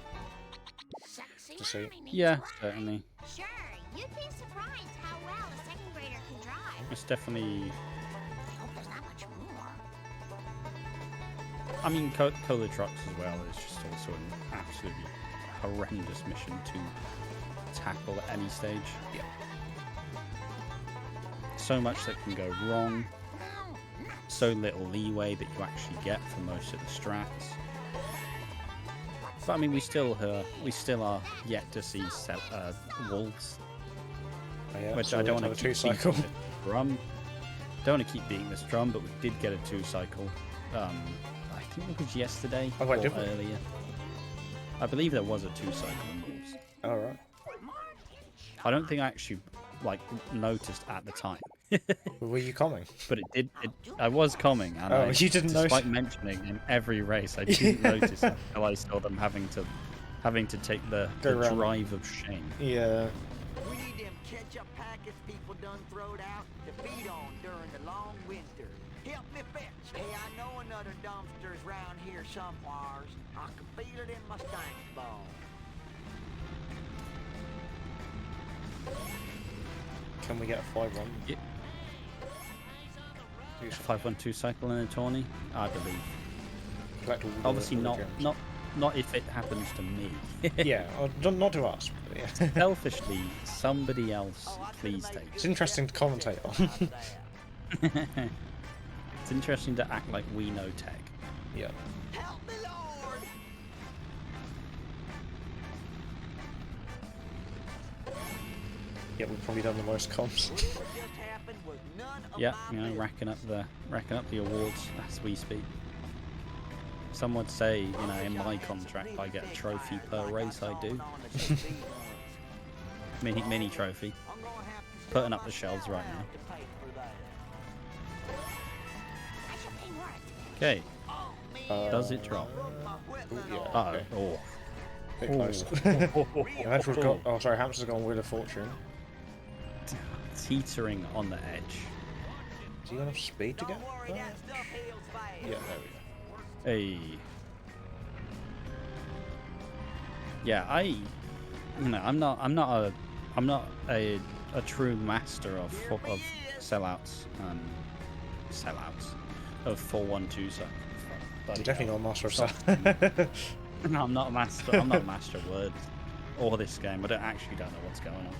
To see. Yeah, certainly. Sure, you'd be surprised how well a second grader can drive. It's definitely... I hope there's not much more. I mean, Cola Trucks as well is just also an absolutely horrendous mission to tackle at any stage. Yeah. So much that can go wrong. So little leeway that you actually get for most of the strats. But I mean, we still are yet to see wolves, Oh, yeah, which so I don't we want have to a keep two-cycle. beating this drum. Don't want to keep beating this drum, but we did get a 2-cycle. I think it was yesterday Oh, wait, or did we? earlier. I believe there was a 2-cycle in wolves. Alright. I don't think I actually noticed at the time. Were you coming? But it did. I was coming, and Oh, you didn't despite notice? mentioning in every race, I didn't notice until I saw them having to take the round. drive of shame. Yeah. We need them ketchup packets people done throwed out to feed on during the long winter. Help me fetch. Hey, I know another dumpster's round here somewheres. I can feel it in my stank ball. Can we get a 5-1? Yeah. 5-1-2 cycle in a tourney, I believe. Collect all the- Obviously all the gems. not if it happens to me. Yeah, not to us. But yeah. Selfishly, somebody else, please take It's it. interesting to commentate on. It's interesting to act like we know tech. Yeah. Help me, Lord! Yeah, we've probably done the most comps. What just happened was none of Yeah, my you know, business. racking up the awards as we speak. Some would say, you know, in my contract I get a trophy per race I do. Mini trophy. Putting up the shelves right now. Okay, does it drop? Ooh, yeah, Uh okay. oh. Bit close. Hamster's got, oh, sorry, Hamster's gone Wheel of Fortune. teetering on the edge. Do you have enough speed to get Don't worry, there? that stuff heals fast. Yeah, there we go. Hey. Yeah, I'm not a true master of sellouts of 4-1-2. So You're definitely not a master of stuff. no, I'm not a master. I'm not a master of words or this game. I don't know what's going on.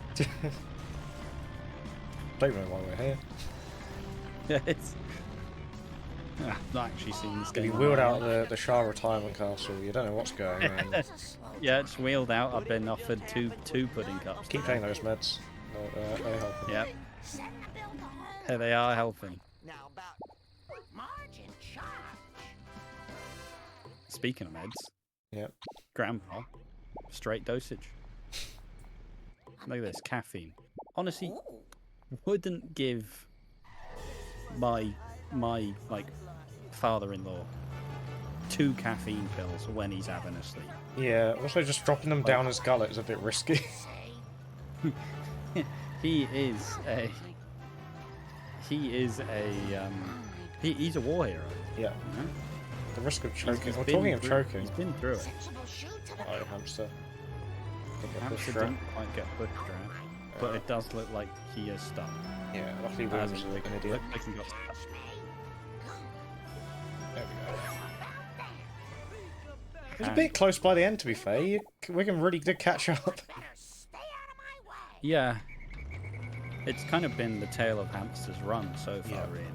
Don't know why we're here. Yeah, it's. I've not actually seen this If game. you on wheeled my out own. the Shah retirement castle, you don't know what's going on. Yeah, it's wheeled out. I've been offered two pudding cups. Keep taking those meds. They help. Yep. Here they are helping. Now about Margin charge. Speaking of meds, Yep. Grandpa, straight dosage. Look at this caffeine. Honestly, wouldn't give my like father-in-law 2 caffeine pills when he's having a sleep. Yeah, also just dropping them down his gullet is a bit risky. He's a war hero. Yeah. You know? The risk of He's choking. We're been talking of through- choking. He's been through it. Sensible shoe to the Oh, hamster. Think of the Hamster strap. didn't quite get pushed around, but it does look like he is stuck. Yeah, luckily As Williams in, is an idiot. look like he got stuck. There we go. It was a bit close by the end, to be fair. Wigan really did catch up. better stay out of my way. Yeah. It's kind of been the tale of Hamster's run so far, Yeah. really.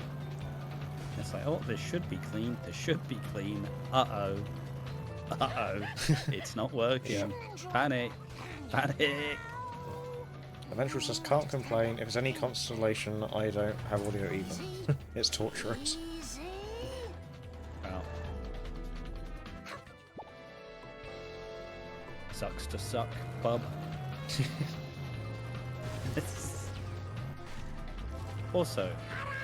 It's like, oh, this should be clean. This should be clean. Uh-oh. Uh-oh. It's not working. Panic. Panic. Aventrall says, can't complain. If it's any consolation, I don't have audio either. It's torturous. Well. Sucks to suck, bub. Also,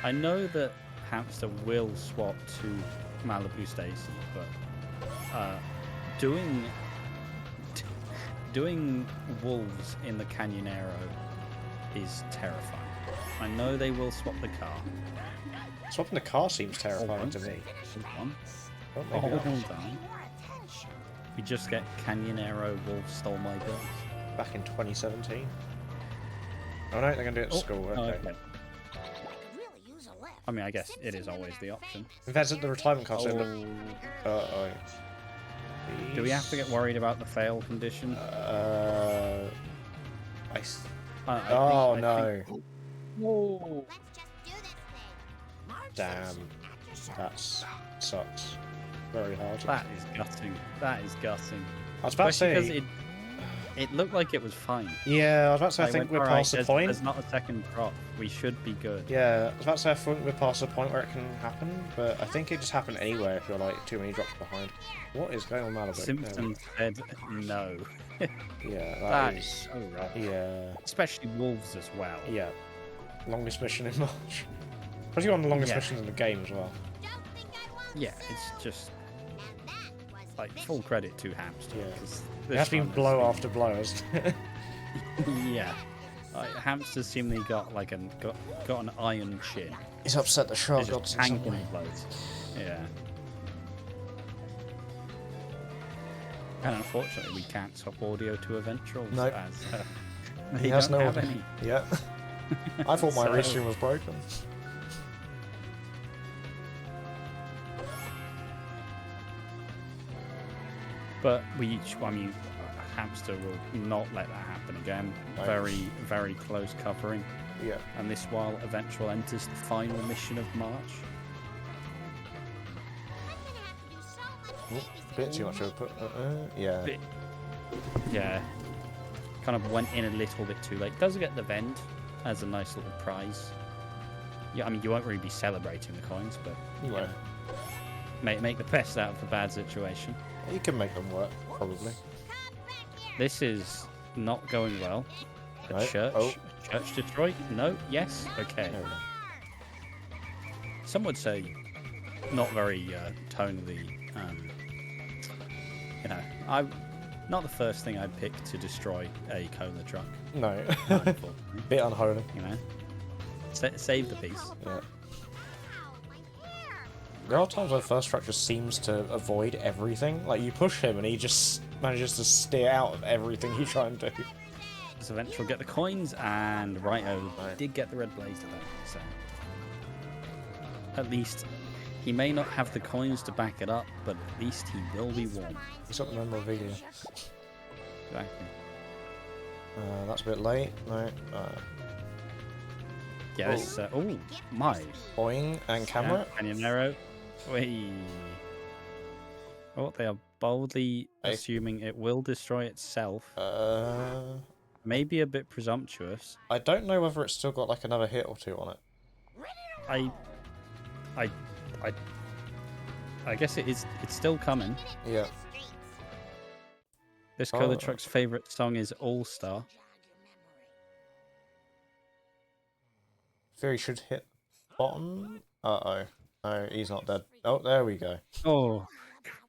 I know that Hamster will swap to Malibu Stacy, but doing wolves in the Canyonero is terrifying. I know they will swap the car. Swapping the car seems terrifying to me. Hold on. Oh, maybe Hold not. on. We just get Canyonero wolf stole my bills. Back in 2017. Oh no, they're going to do it at school. Oh, Okay. I could really use a lift. I mean, I guess it is always the option. If that's at the retirement castle, it Oh. look... Uh-oh. Do we have to get worried about the fail condition? I s- I think- Oh I no. think- Whoa. Let's just do this thing. Damn. That sucks. Very hard. That is gutting. That is gutting. I was about to Especially say... because it looked like it was fine. Yeah, I was about to say, I Like, think we're "Alright, past the there's- point. There's not a second drop. We should be good. Yeah, I was about to say, I think we're past the point where it can happen, but I think it just happened anywhere if you're like too many drops behind. What is going on, Malibu? Simpson said no. Yeah, That is... is so rough. Yeah, Especially wolves as well. yeah. Longest mission in March. Especially one of the longest Yeah. missions in the game as well. Don't think I want Yeah, it's just And that was like full credit to Hamster. Yeah. 'cause It this has been run has blow been- after blow, hasn't it? Yeah. Hamster's seemingly got like got an iron chin. He's upset the shark It's just tanking blows. Yeah. And unfortunately, we can't swap audio to Aventrall Nope. as He they has don't no have audio. any. Yeah. I thought my So- restream was broken. But I mean, Hamster will not let that happen again. Right. Very, very close covering. Yeah. And this while Aventrall enters the final mission of March. I'm gonna have to do so much Ooh, a bit too much of a put. Yeah. Bit- Yeah. Kind of went in a little bit too late. Does get the vend as a nice little prize. Yeah, I mean, you won't really be celebrating the coins, but You you won't. know, make the best out of the bad situation. You can make them work, probably. This is not going well. A Right. church? Oh. A church Detroit? No? Yes? Okay. No, no. Some would say not very tonally. You know, not the first thing I'd pick to destroy a cola truck. No. Unfortunately, Bit unholy. you know, save the piece. Yeah. Ow, my hair. There are times where First Strike just seems to avoid everything. Like, you push him and he just manages to steer out of everything you try and do. Does Aventrall get the coins? And Righto did get the red blaze today, so at least he may not have the coins to back it up, but at least he will be warm. He's got the memorabilia. Exactly. That's a bit late. No. Yeah, this. Oh my! Boing and camera. Canyonero. Wait. Oh, they are boldly Hey. assuming it will destroy itself. Uh, Maybe a bit presumptuous. I don't know whether it's still got like another hit or two on it. I guess it is. It's still coming. Yeah. This Cola Oh. Truck's favorite song is All Star. Theory should hit bottom. Uh-oh. No, he's not dead. Oh, there we go. Oh,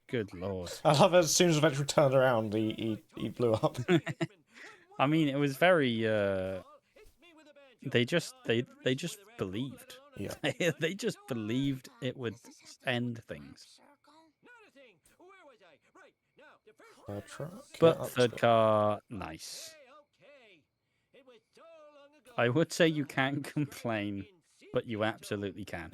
good lord! I love it, as soon as Aventrall turned around, he blew up. I mean, it was very. They just believed. Yeah. They just believed it would end things. Third truck. But Yeah, third car, nice. I would say you can't complain, but you absolutely can.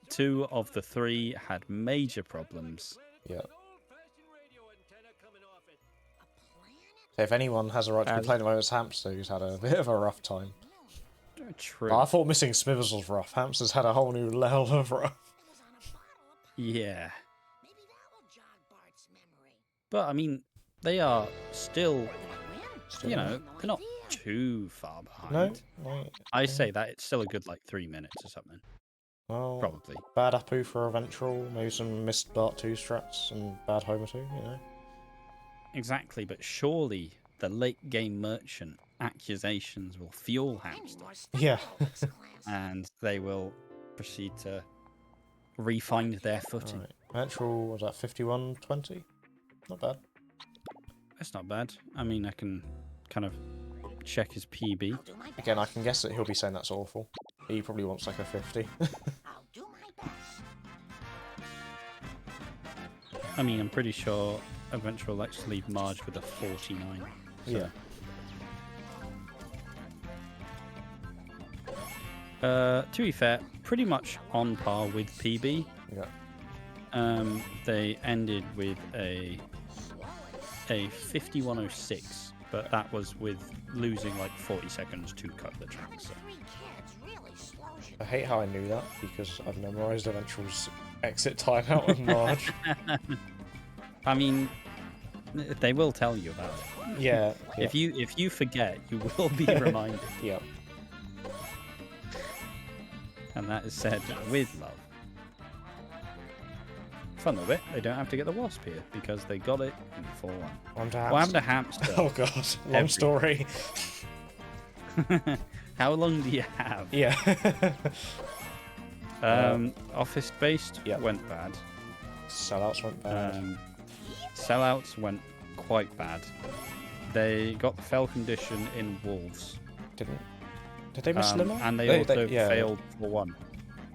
2 of the 3 had major problems. Yeah. If anyone has a right to complain about it's Hamster, who's had a bit of a rough time. True. I thought missing Smithers was rough. Hamster's had a whole new level of rough. Yeah. But I mean, they are still, you know, they're not too far behind. No? I say that it's still a good like 3 minutes or something. Well, Probably. bad Apu for Aventrall, maybe some missed Bart 2 strats and bad Homer 2, you know? Exactly, but surely the late game merchant accusations will fuel Hamster Yeah. and they will proceed to re-find their footing. Alright. Aventrall, was that 51-20? Not bad. That's not bad. I mean, I can kind of check his PB. Again, I can guess that he'll be saying that's awful. He probably wants like a 50. I'll do my best. I mean, I'm pretty sure Aventrall likes to leave Marge with a 49. So. Yeah. To be fair, pretty much on par with PB. Yeah. They ended with a 51.06, but that was with losing like 40 seconds to cut the track. So. I hate how I knew that, because I've memorised Aventrall's exit timeout with Marge. I mean, they will tell you about it. Yeah. If you forget, you will be reminded. Yeah. And that is said with love. Fun of it, they don't have to get the wasp here because they got it in 4-1. On to What happened to Hamster. Hamster? Oh god, long story. How long do you have? Yeah. Office based Yeah. went bad. Sellouts went bad. Sellouts went quite bad. They got the fell condition in Wolves. Did they miss Limo? And they also yeah, failed for 1.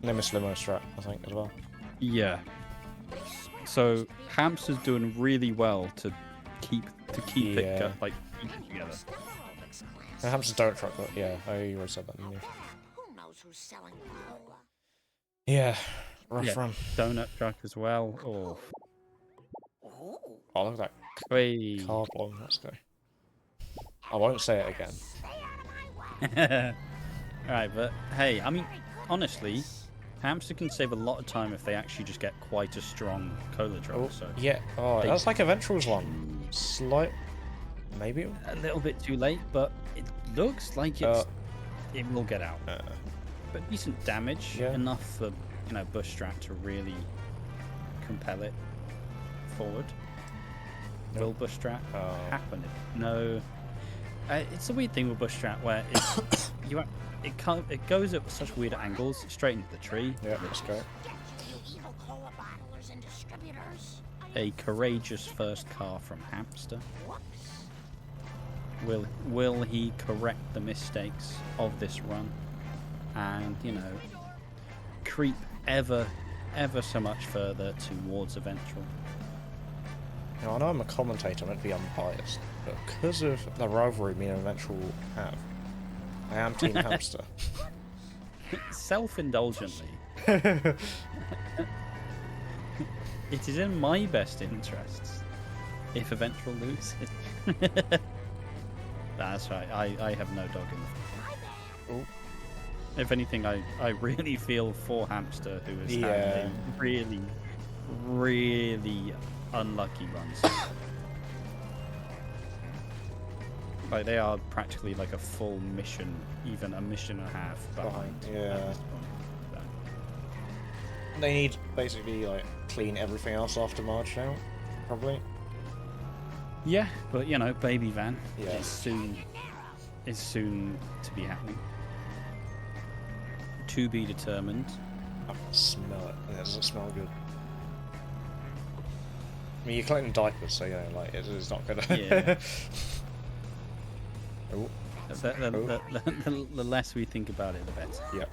They missed Limo strat, I think, as well. Yeah. So Hamster's doing really well to keep Yeah. it like keep it together. And Hamster's donut truck, but yeah, I already said that, didn't you? Who knows who's selling cola? Yeah, rough Yeah. run. Donut truck as well. Ooh. Oh, look at Wait. that car blown, let's go. I won't say it again. Alright, but hey, I mean, honestly, Hamster can save a lot of time if they actually just get quite a strong cola truck. Oh, So yeah. Oh, that's like Aventrall's one. Slight. Maybe. a little bit too late, but it looks like it will get out. But decent damage, Yeah. enough for Bush Strat to really compel it forward. Nope. Will Bush Strat Oh. happen? No. It's a weird thing with Bush Strat where it goes at such weird angles straight into the tree. Yeah, let's go. You evil cola bottlers and distributors. A courageous first car from Hamster. Whoops. Will he correct the mistakes of this run, and creep ever so much further towards Aventrall? Now, I know I'm a commentator, I'm meant to be unbiased, but because of the rivalry me and Aventrall have, I am Team Hamster. Self-indulgently, it is in my best interests if Aventrall loses. That's right. I have no dog in the fight. If anything, I really feel for Hamster, who has had a really, really unlucky runs. Like, they are practically like a full mission, even a mission and a half behind. Yeah. At this point. So. They need basically like clean everything else after March now, probably. Yeah, but Baby Van Yeah. is soon to be happening. To be determined. I can smell it, and it doesn't smell good. I mean, you're collecting diapers, so like it's not gonna. Yeah. Oh. The less we think about it, the better. Yep.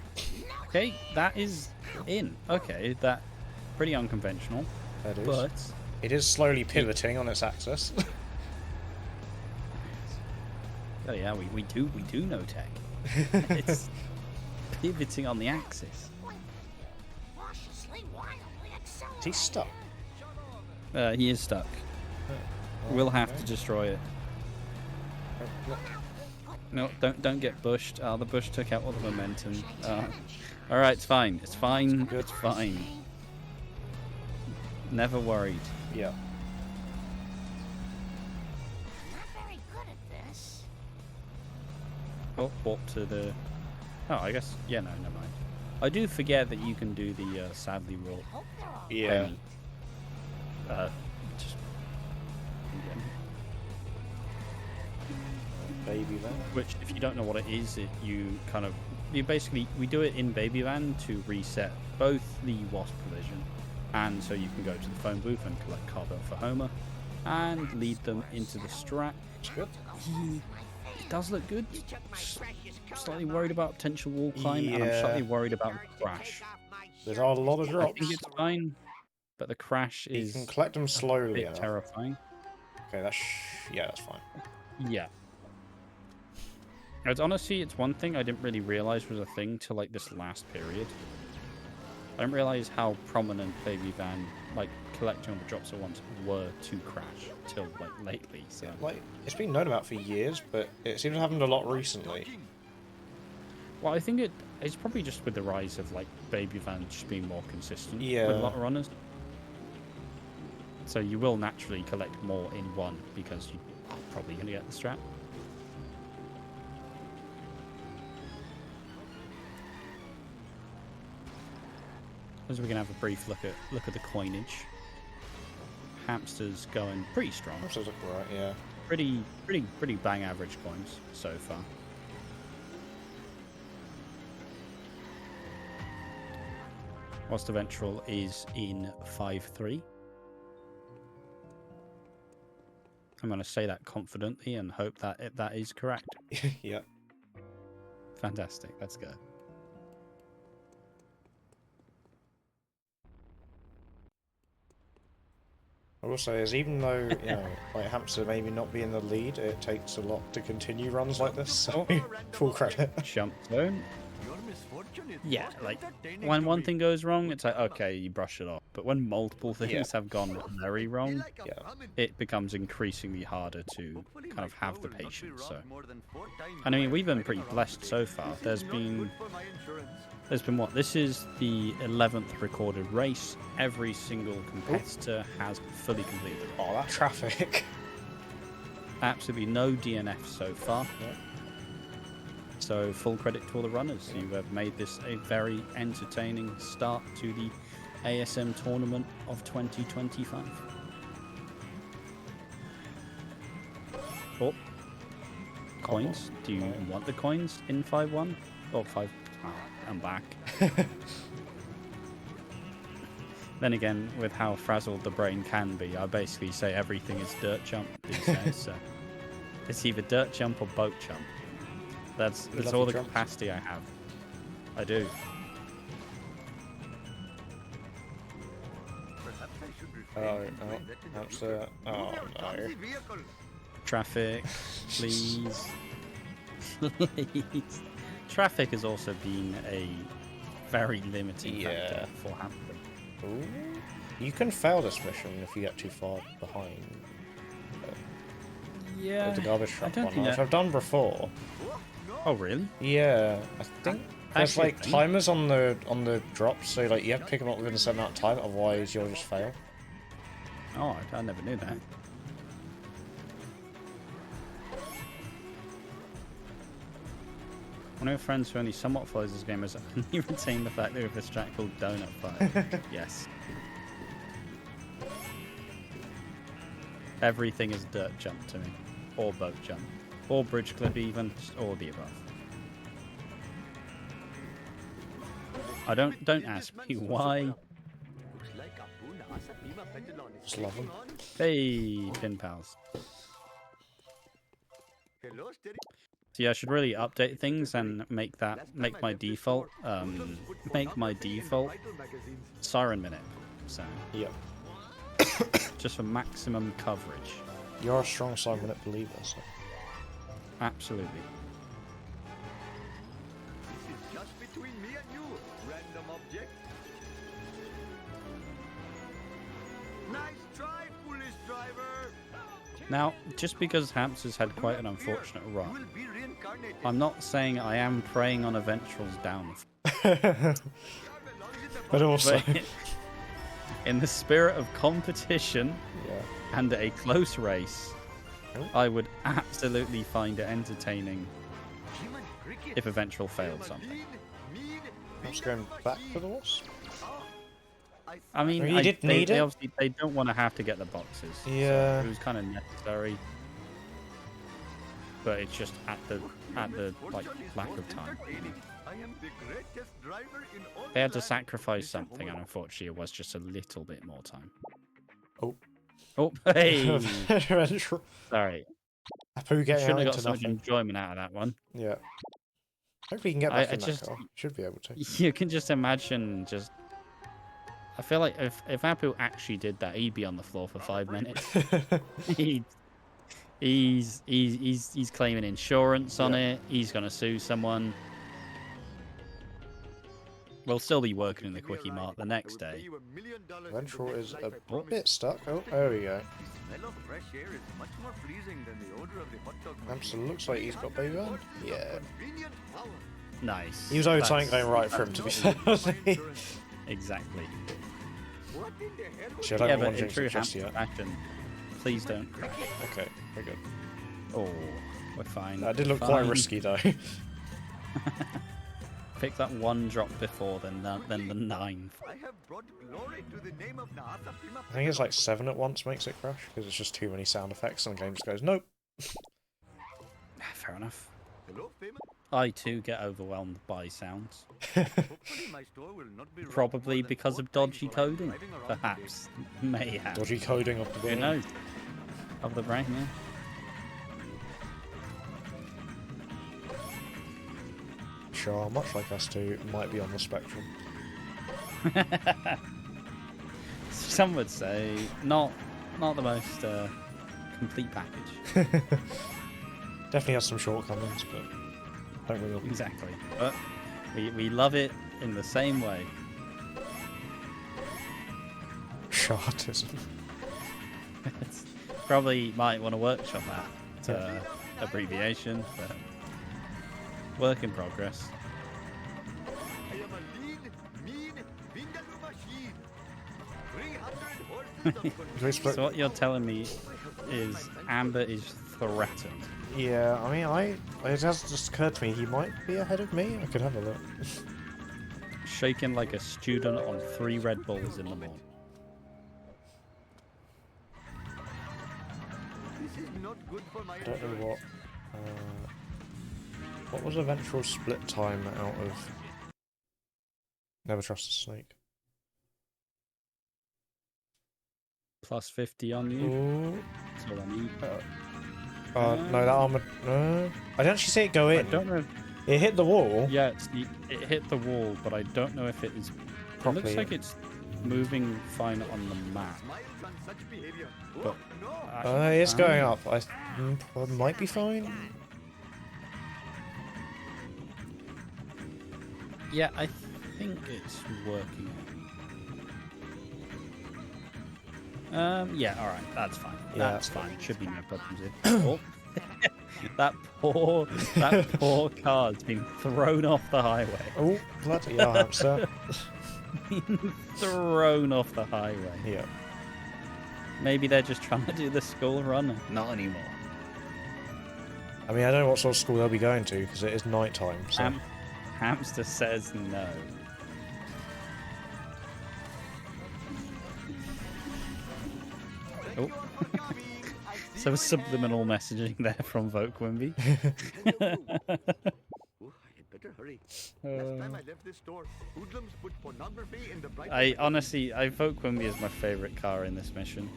Okay, that is in. Okay, that pretty unconventional. That is. But it is slowly pivoting on its axis. oh yeah, we do know tech. It's pivoting on the axis. Is he stuck? He is stuck. We'll have to destroy it. No, don't get bushed. The bush took out all the momentum. All right, it's fine. It's fine. It's fine. Never worried. Yeah. Oh, walk to the. Oh, I guess. Yeah, no, never mind. I do forget that you can do the sadly roll. Yeah. Just. Baby Van. Which, if you don't know what it is, we do it in Baby Van to reset both the Wasp provision, and so you can go to the phone booth and collect carbon for Homer, and lead them into the strat. It's good. It does look good. Slightly worried about potential wall climb, and I'm slightly worried about the crash. There are a lot of drops. I think it's fine, but the crash is. You can collect them slowly. A bit enough. terrifying. Okay, that's fine. Yeah. It's one thing I didn't really realize was a thing till like this last period. I didn't realize how prominent Baby Van, like collecting all the drops at once, were to crash till like lately. So Like, it's been known about for years, but it seems to have happened a lot recently. well, I think it's probably just with the rise of like Baby Van just being more consistent with Yeah. a lot of runners. So you will naturally collect more in one because you are probably going to get the strat. As we can have a brief look at the coinage. Hamster's going pretty strong. Hamsters look right, yeah. Pretty bang average coins so far. Whilst Aventrall is in 5-3. I'm going to say that confidently and hope that that is correct. Yeah. Fantastic. Let's go. I will say is even though, like Hamster maybe not be in the lead, it takes a lot to continue runs like this, so full credit. Jump zone. Yeah, like when one thing goes wrong, it's like, okay, you brush it off. But when multiple things have gone very wrong, it becomes increasingly harder to kind of have the patience. So, and I mean, we've been pretty blessed so far. There's been what? This is the 11th recorded race. Every single competitor has fully completed. Oh, that traffic. Absolutely no DNF so far. So full credit to all the runners. You have made this a very entertaining start to the ASM tournament of 2025. Oh, coins. Do you want the coins in 5-1? Or 5... Oh, I'm back. Then again, with how frazzled the brain can be, I basically say everything is dirt jump these days, so... It's either dirt jump or boat jump. That's love all your the jumps. capacity I have. I do. Oh, hamster. Oh no. Traffic, please. Please. Traffic has also been a very limiting Yeah. factor for Hamster. Ooh. You can fail this mission if you get too far behind. Yeah. The garbage I truck don't one, think which that... I've done before. Oh, really? Yeah, I think there's Actually, like timers on the drops, so like you have to pick them up within a certain amount of time, otherwise you'll just fail. Oh, I never knew that. One of your friends who only somewhat follows this game has only retained the fact that we have a strat called Donut Fire. Yes. Everything is dirt jump to me. Or boat jump. Or bridge clip even. Just all of the above. Don't ask me why. Just love them. Hey, pin pals. So yeah, I should really update things and make my default siren minute. So Yep. just for maximum coverage. You're a strong Simon believer, so. Absolutely. This is just between me and you, random object. Nice try, foolish driver. Now, just because Hamster's had quite an unfortunate You run, will be reincarnated. I'm not saying I am preying on Aventrall's downfall. But also, But in the spirit of competition yeah. and a close race, Oh. I would absolutely find it entertaining Human cricket. if Aventrall failed something. I'm just going back for the horse. I mean, You did need they it? obviously they don't want to have to get the boxes. Yeah. So it was kind of necessary, but it's just at the like lack of time. I am the greatest driver in all They had the to land. sacrifice something, and unfortunately, it was just a little bit more time. Oh. Oh, hey! Aventrall. Sorry, Apu I getting out shouldn't have got into so much nothing. enjoyment out of that one. Yeah. Hopefully you can get I back in just- that car. Should be able to. You can just imagine just. I feel like if Apu actually did that, he'd be on the floor for 5 minutes. He's claiming insurance on it. He's gonna sue someone. We'll still be working in the quickie mart the next day. Aventrall is a bit stuck. Oh, there we go. The smell of fresh air is much more pleasing than the odor of the hot dog Hamster machine. looks like he's got baby on. Yeah. Convenient power. Nice. He was owed That's- something going right for him, to be fair. Exactly. What in the hell was Shit, I Yeah, don't but want to in jinx true it just Hamster yet. fashion, please don't crash. Okay, we're good. Oh, we're fine. That did look Fine. quite risky, though. Pick that one drop before, then the 9. I have brought glory to the name of Naasa Prima. I think it's like 7 at once makes it crash, because it's just too many sound effects, and the game just goes, nope. Fair enough. Hello, famous. I too get overwhelmed by sounds. Hopefully my store will not be robbed Probably more than because 4 of dodgy times while I'm coding. driving around today. Perhaps. Mayhap. Dodgy coding of the Who game. knows? Of the brain, yeah. Sure, much like us two, might be on the spectrum. Some would say not the most complete package. Definitely has some shortcomings, but don't we all? Exactly. But we love it in the same way. Chartism. It's probably might want to workshop that abbreviation, but work in progress. I am a lean, mean, vindaloo machine. 300 horses of Do we split? So what you're telling me is Amber is threatened. Yeah, I mean, it has just occurred to me he might be ahead of me. I could have a look. Shaking like a student on 3 Red Bulls in the morning. This is not good for my I don't know what was eventual split time out of Never Trust a Snake? Plus 50 on you. Ooh. That's all I need. No, that armor. I didn't actually see it go I in. don't know. It hit the wall. Yeah, it hit the wall, but I don't know if it is. It looks like it's moving fine on the map. But It's going up. I might be fine. Yeah, I think it's working. Yeah, all right, that's fine. Yeah. That's fine. Should be no problems here. Oh. that poor car's been thrown off the highway. Oh, bloody hell, Hamster. Thrown off the highway. Yeah. Maybe they're just trying to do the school run. Not anymore. I mean, I don't know what sort of school they'll be going to because it is night time. So. Hamster says no. Oh. Some subliminal messaging there from Vote Wimby. I honestly, Vote Wimby is my favorite car in this mission.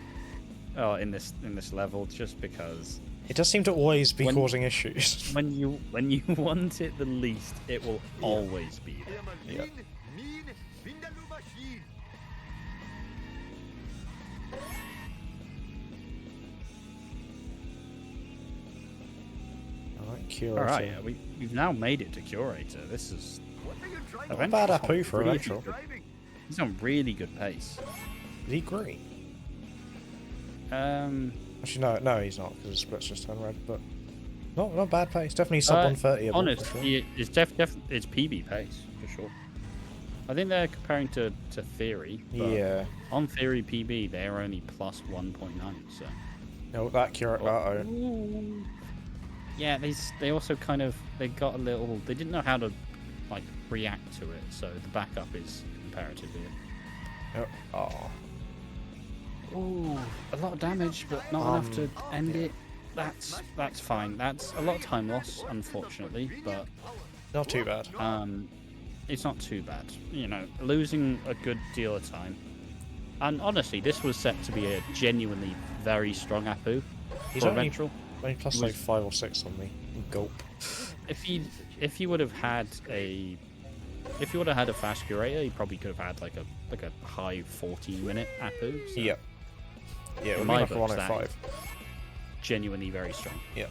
Oh, in this level, just because it does seem to always be causing issues. When you want it the least, it will always be there. Yeah. All right, yeah, we've now made it to Curator. This is not bad Apu for Aventrall. He's on really good pace. Is he green? Actually, no, he's not because the splits just turned red. But not bad pace. Definitely sub 130. Honestly, it's it's PB pace for sure. I think they're comparing to Theory. But yeah. On Theory PB, they're only plus 1.9. So. No, that Curator. Yeah, they also kind of they didn't know how to like react to it, so the backup is comparatively. Ooh, a lot of damage, but not enough to end it. That's fine. That's a lot of time loss, unfortunately, but not too bad. It's not too bad. You know, losing a good deal of time. And honestly, this was set to be a genuinely very strong Apu He's for only Aventrall. Plus like 5 or 6 on me. Gulp. If you would have had a fast curator, you probably could have had like a high 14-minute Apu. So Yeah, it would be my like a books, 105. Genuinely very strong. Yeah.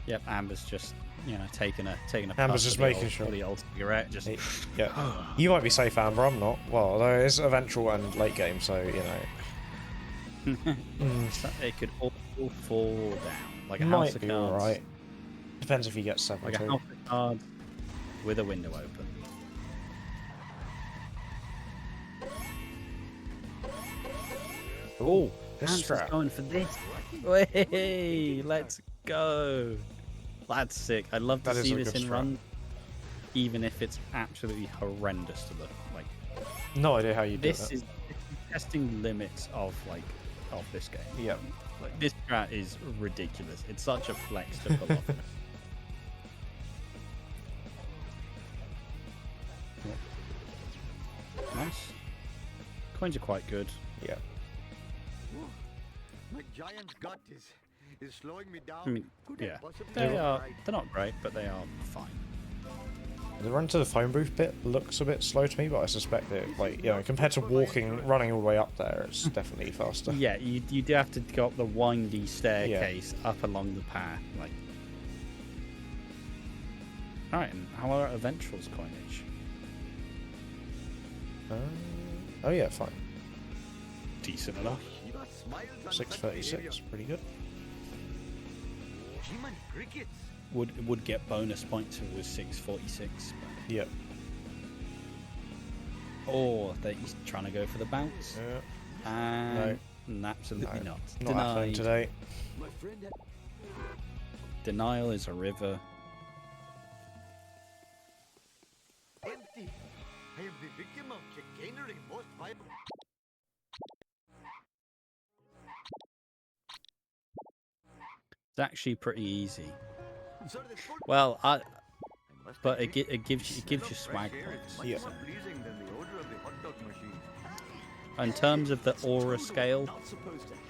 Yep, Amber's just taking a Amber's just making sure the old cigarette. Just yeah. You might be safe, Amber. I'm not. Well, although it's Aventrall and late game, so you know. It could all fall down like a might house of be cards. alright. Depends if you get 7 Like a too. house of cards with a window open. Oh, this Hamster's strap. going for this. Hey, let's go. That's sick. I'd love to That is see a this good in strat. run, even if it's absolutely horrendous to look. Like No idea how you do this that. is testing limits of this game. Yep. Like this strat is ridiculous. It's such a flex to pull off. Nice. Coins are quite good. Yeah. My giant gut is slowing me down. I mean, Could it yeah, possibly they be are. right? They're not great, but they are fine. The run to the phone booth bit looks a bit slow to me, but I suspect that, like, you know, compared to running all the way up there, it's definitely faster. Yeah, you do have to go up the windy staircase up along the path. Like, all right. And how are Aventrall's coinage? Oh yeah, fine. Decent enough. 636, pretty good. Human crickets. Would get bonus points if it was 646. Yep. Or that he's trying to go for the bounce. Yeah. And absolutely No, not. not happening today. My friend had Denial is a river. empty. I am the victim of chicanery most violent. It's actually pretty easy. So the sport- Well, I must but admit, it gives you smell of swag fresh air is points. much Yeah. more pleasing than the odor of the hot dog machine. In terms of the aura scale,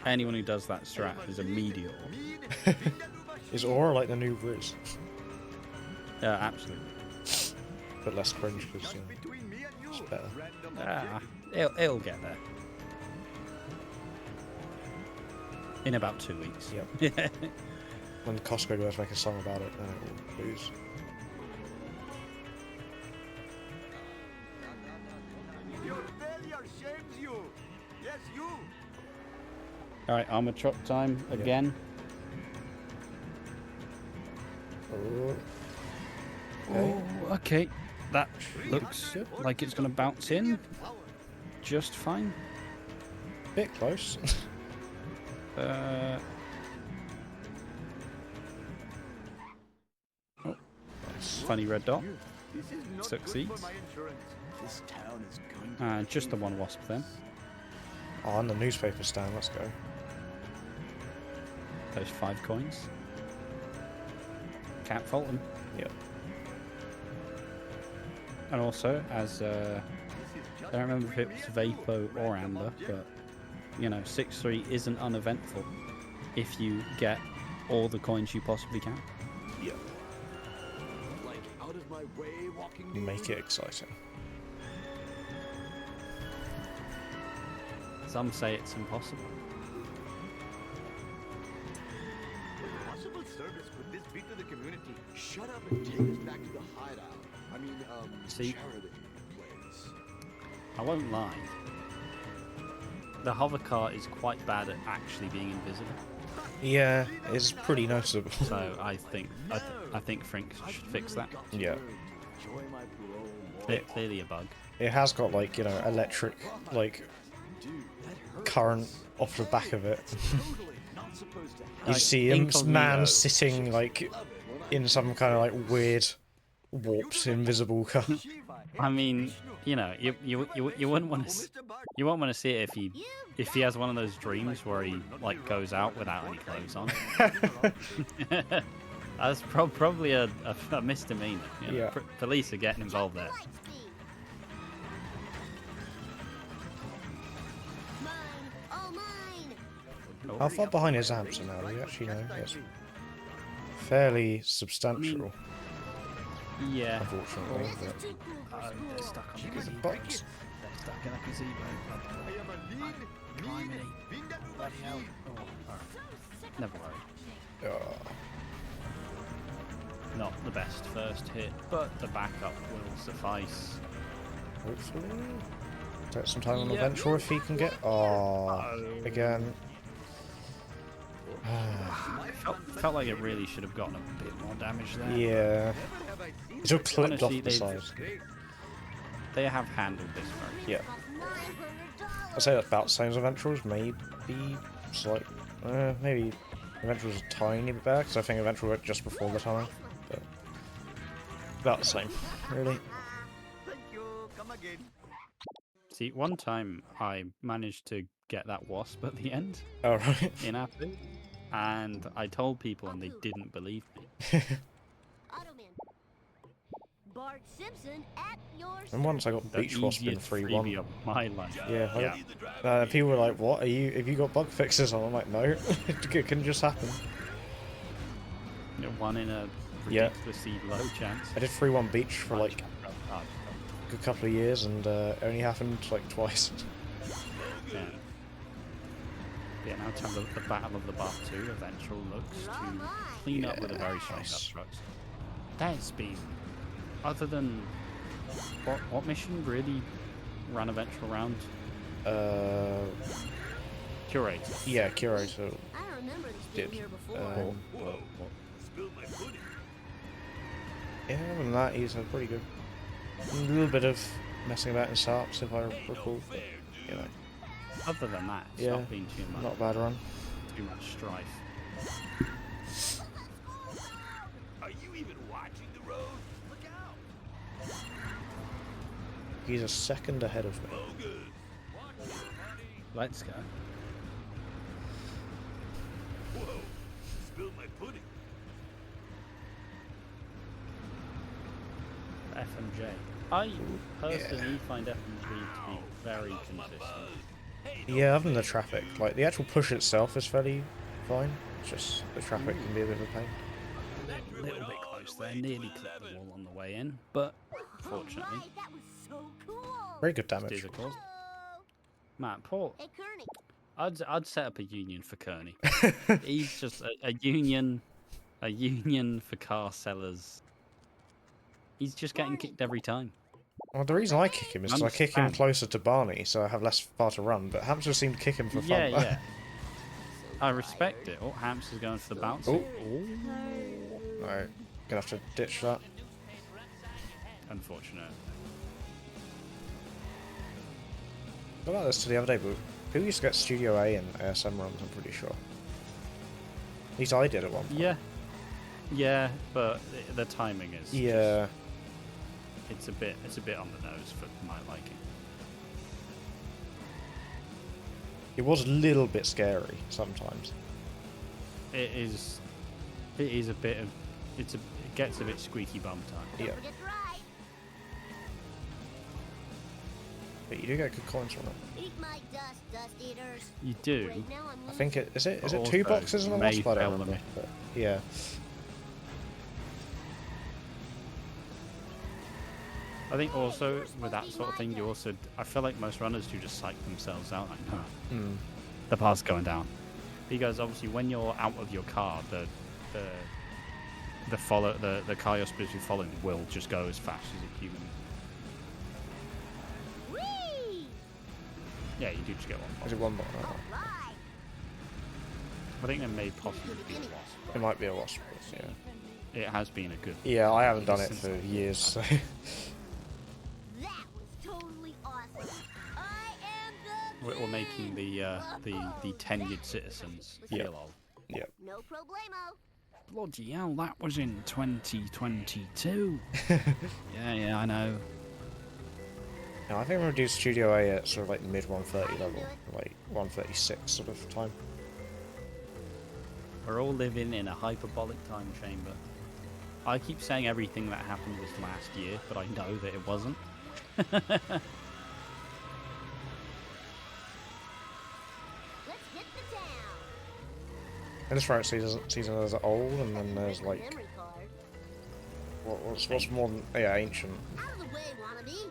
anyone who does that strat is a meteor. Is Aura like the new Riz? Yeah, absolutely. But less cringe because it's better. It'll get there. In about 2 weeks. Yep. When Costco goes to make a song about it, then it will lose. Your failure shames you. Yes, you. Alright, armor truck time again. Oh. Oh, okay. That looks like it's going to bounce in just fine. Bit close. Oh, funny red dot. Succeeds. Just the one wasp then. Oh, and the newspaper stand, let's go. Those 5 coins. Can't fault them. Yep. And also, as I don't remember if it was Vapo or Amber, but you know, 6-3 isn't uneventful if you get all the coins you possibly can. Yep. Make it exciting. Some say it's impossible. Possible service could this be to the community? Shut up and take us back to the hideout. I mean, See? charity place. I won't lie. The hover car is quite bad at actually being invisible. Yeah, it's pretty noticeable. So I think Frink should fix that. Yeah. Clearly a bug. It has got, like, you know, electric, like, current off the back of it. You Like, see a incognito. man sitting, like, in some kind of, like, weird, warped, invisible car. I mean, you know, you wouldn't want to you won't want to see it if he has one of those dreams where he like goes out without any clothes on. That's probably a misdemeanor. You know? Yeah. Police are getting involved there. Mine, all mine. How far behind is Hamster now? Do you actually know? It's fairly substantial, Yeah. unfortunately. This But is too cool for They're school. stuck on the Because gazebo. of bugs. They're stuck in a gazebo. Criminy. Bloody hell. Oh, alright. Never worry. Not the best first hit, but the backup will suffice. Hopefully. Take some time on Yep. Aventrall if he can get. Oh, again. Felt like it really should have gotten a bit more damage there. Yeah. It's all clipped off Honestly, the side. They have handled this very Yeah. $900. I'd say that's about the same as Aventrall's. Maybe slight. Maybe Aventrall's a tiny bit better because I think Aventrall worked just before the time. But about the same, really. Thank you. Come again. See, one time I managed to get that wasp at the end Oh, right. in Apple, and I told people and they didn't believe me. Automan. Bart Simpson at your And once I got The Beach Wasp in easiest 3-1. freebie of my life. Yeah, Yeah. people were like, "What? Have you got bug fixes on?" I'm like, "No, it can just happen." You know, one in a Yeah. ridiculously low chance. I did 3-1 Beach for like Oh, a good couple of years, and it only happened like twice. yeah. Yeah, now time the Battle of the Bar 2 Aventrall looks to clean up with a very strong Yes. construct. That's been, other than what mission really ran Aventrall around? Curator. Yeah, Curator I don't remember this did. being here before. What? Yeah, other than that, he's pretty good. A little bit of messing about in Sarps, if I recall. But, you know, Other than that, it's Yeah, not been too much. not a bad run. Too much strife. Are you even watching the road? Look out. He's a second ahead of me. Let's go. Whoa. Spilled my pudding. FMJ. I personally find FMJ to be very consistent. Yeah, other than the traffic, like the actual push itself is fairly fine. It's just the traffic can be a bit of a pain. A little bit close there, nearly clipped the wall on the way in, but fortunately, Alright, that was so cool. Very good it is damage. a cause. Hello. Matt, Paul, Hey, Kearney. I'd set up a union for Kearney. He's just a union for car sellers. He's just getting kicked every time. Well, the reason I kick him is because I kick him Understand. closer to Barney, so I have less far to run. But Hamster seemed to kick him for fun. Yeah, yeah. I respect it. Oh, Hamster's going for the bounce. Oh. Alright, gonna have to ditch that. Unfortunate. I like this to the other day, but who used to get Studio A and ASM runs, I'm pretty sure. At least I did at one point. Yeah. Yeah, but the timing is Yeah. it's a bit on the nose for my liking. It was a little bit scary sometimes. It is a bit of it gets a bit squeaky bum time. Yeah. Don't forget to ride. But you do get good coins from it. Eat my dust, dust eaters. You do. Right now I'm I think it is it But two also boxes and a may wasp? I don't fail remember. them. But yeah. I think also with that sort of thing, I feel like most runners do just psych themselves out. Like, no, the path's going down, because obviously when you're out of your car, the car you're supposed to be following will just go as fast as a human. Whee! Yeah, you do just get one. Is it one more? Oh, Alright. I think there may possibly be a wasp. it might be a wasp. Yeah. It has been a good. Yeah, I haven't done it for years. So. That was totally awesome. I am the We're making the tenured citizens feel old. Yeah. No problemo. Bloody hell, that was in 2022. yeah, I know. No, I think I'm gonna do Studio A at sort of like mid 130 level, like 136 sort of time. We're all living in a hyperbolic time chamber. I keep saying everything that happened was last year, but I know that it wasn't. Let's hit the town. And this right season there's old, and then there's like Memory card. what's more than ancient. Out of the way, wannabe.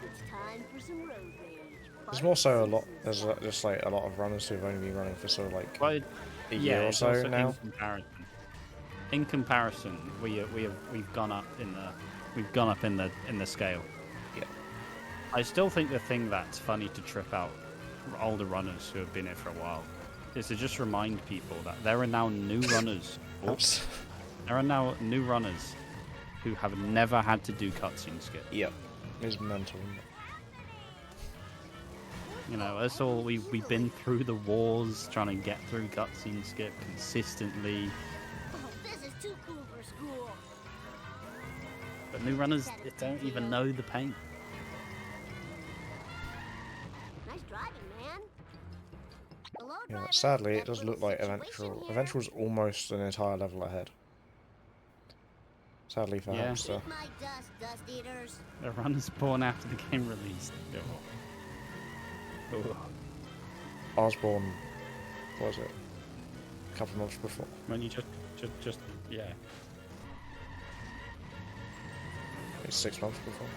It's time for some road rage. There's more so a lot. There's just like a lot of runners who've only been running for sort of like Well, a year or it's so also now. In comparison, we've gone up in the scale. Yeah. I still think the thing that's funny to trip out older runners who have been here for a while is to just remind people that there are now new runners. Oops. There are now new runners who have never had to do cutscene skip. Yep. It's mental. Isn't it? You know, that's all we've been through the wars trying to get through cutscene skip consistently. Oh, this is too cool for school. But new runners they don't even know the pain. Nice driving, man. Hello, Yeah. driver. Sadly, it Step does with look the like situation Aventrall. here. Aventrall's almost an entire level ahead. Sadly for Yeah. Hamster. Eat my dust, dust eaters. The runners born after the game released. Oh. I was born. What was it? A couple of months before. When you just yeah. Maybe 6 months before.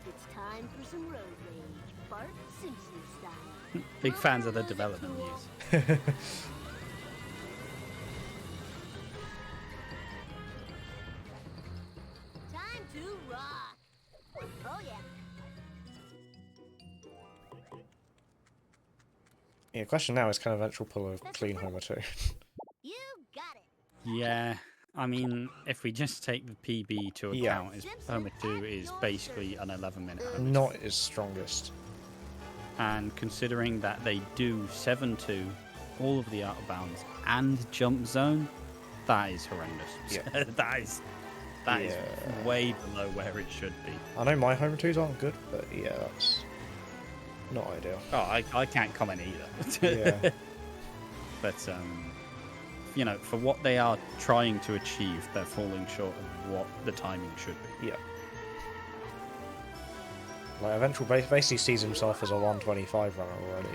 It's time for some road rage. Bart Simpson style. Big fans of the development news. Time to rock. Oh yeah. Yeah. Question now is, can Aventrall pull a clean Homer 2? You got it. Yeah, I mean, if we just take the PB to Yeah. account, Homer 2 is basically an 11-minute Homer. Not his strongest. And considering that they do 7-2, all of the out of bounds, and jump zone, that is horrendous. Yeah. that is Yeah. way below where it should be. I know my Homer 2s aren't good, but yeah, that's not ideal. Oh, I can't comment either. Yeah. But, you know, for what they are trying to achieve, they're falling short of what the timing should be. Yeah. Like, Aventrall basically sees himself as a 125 runner already.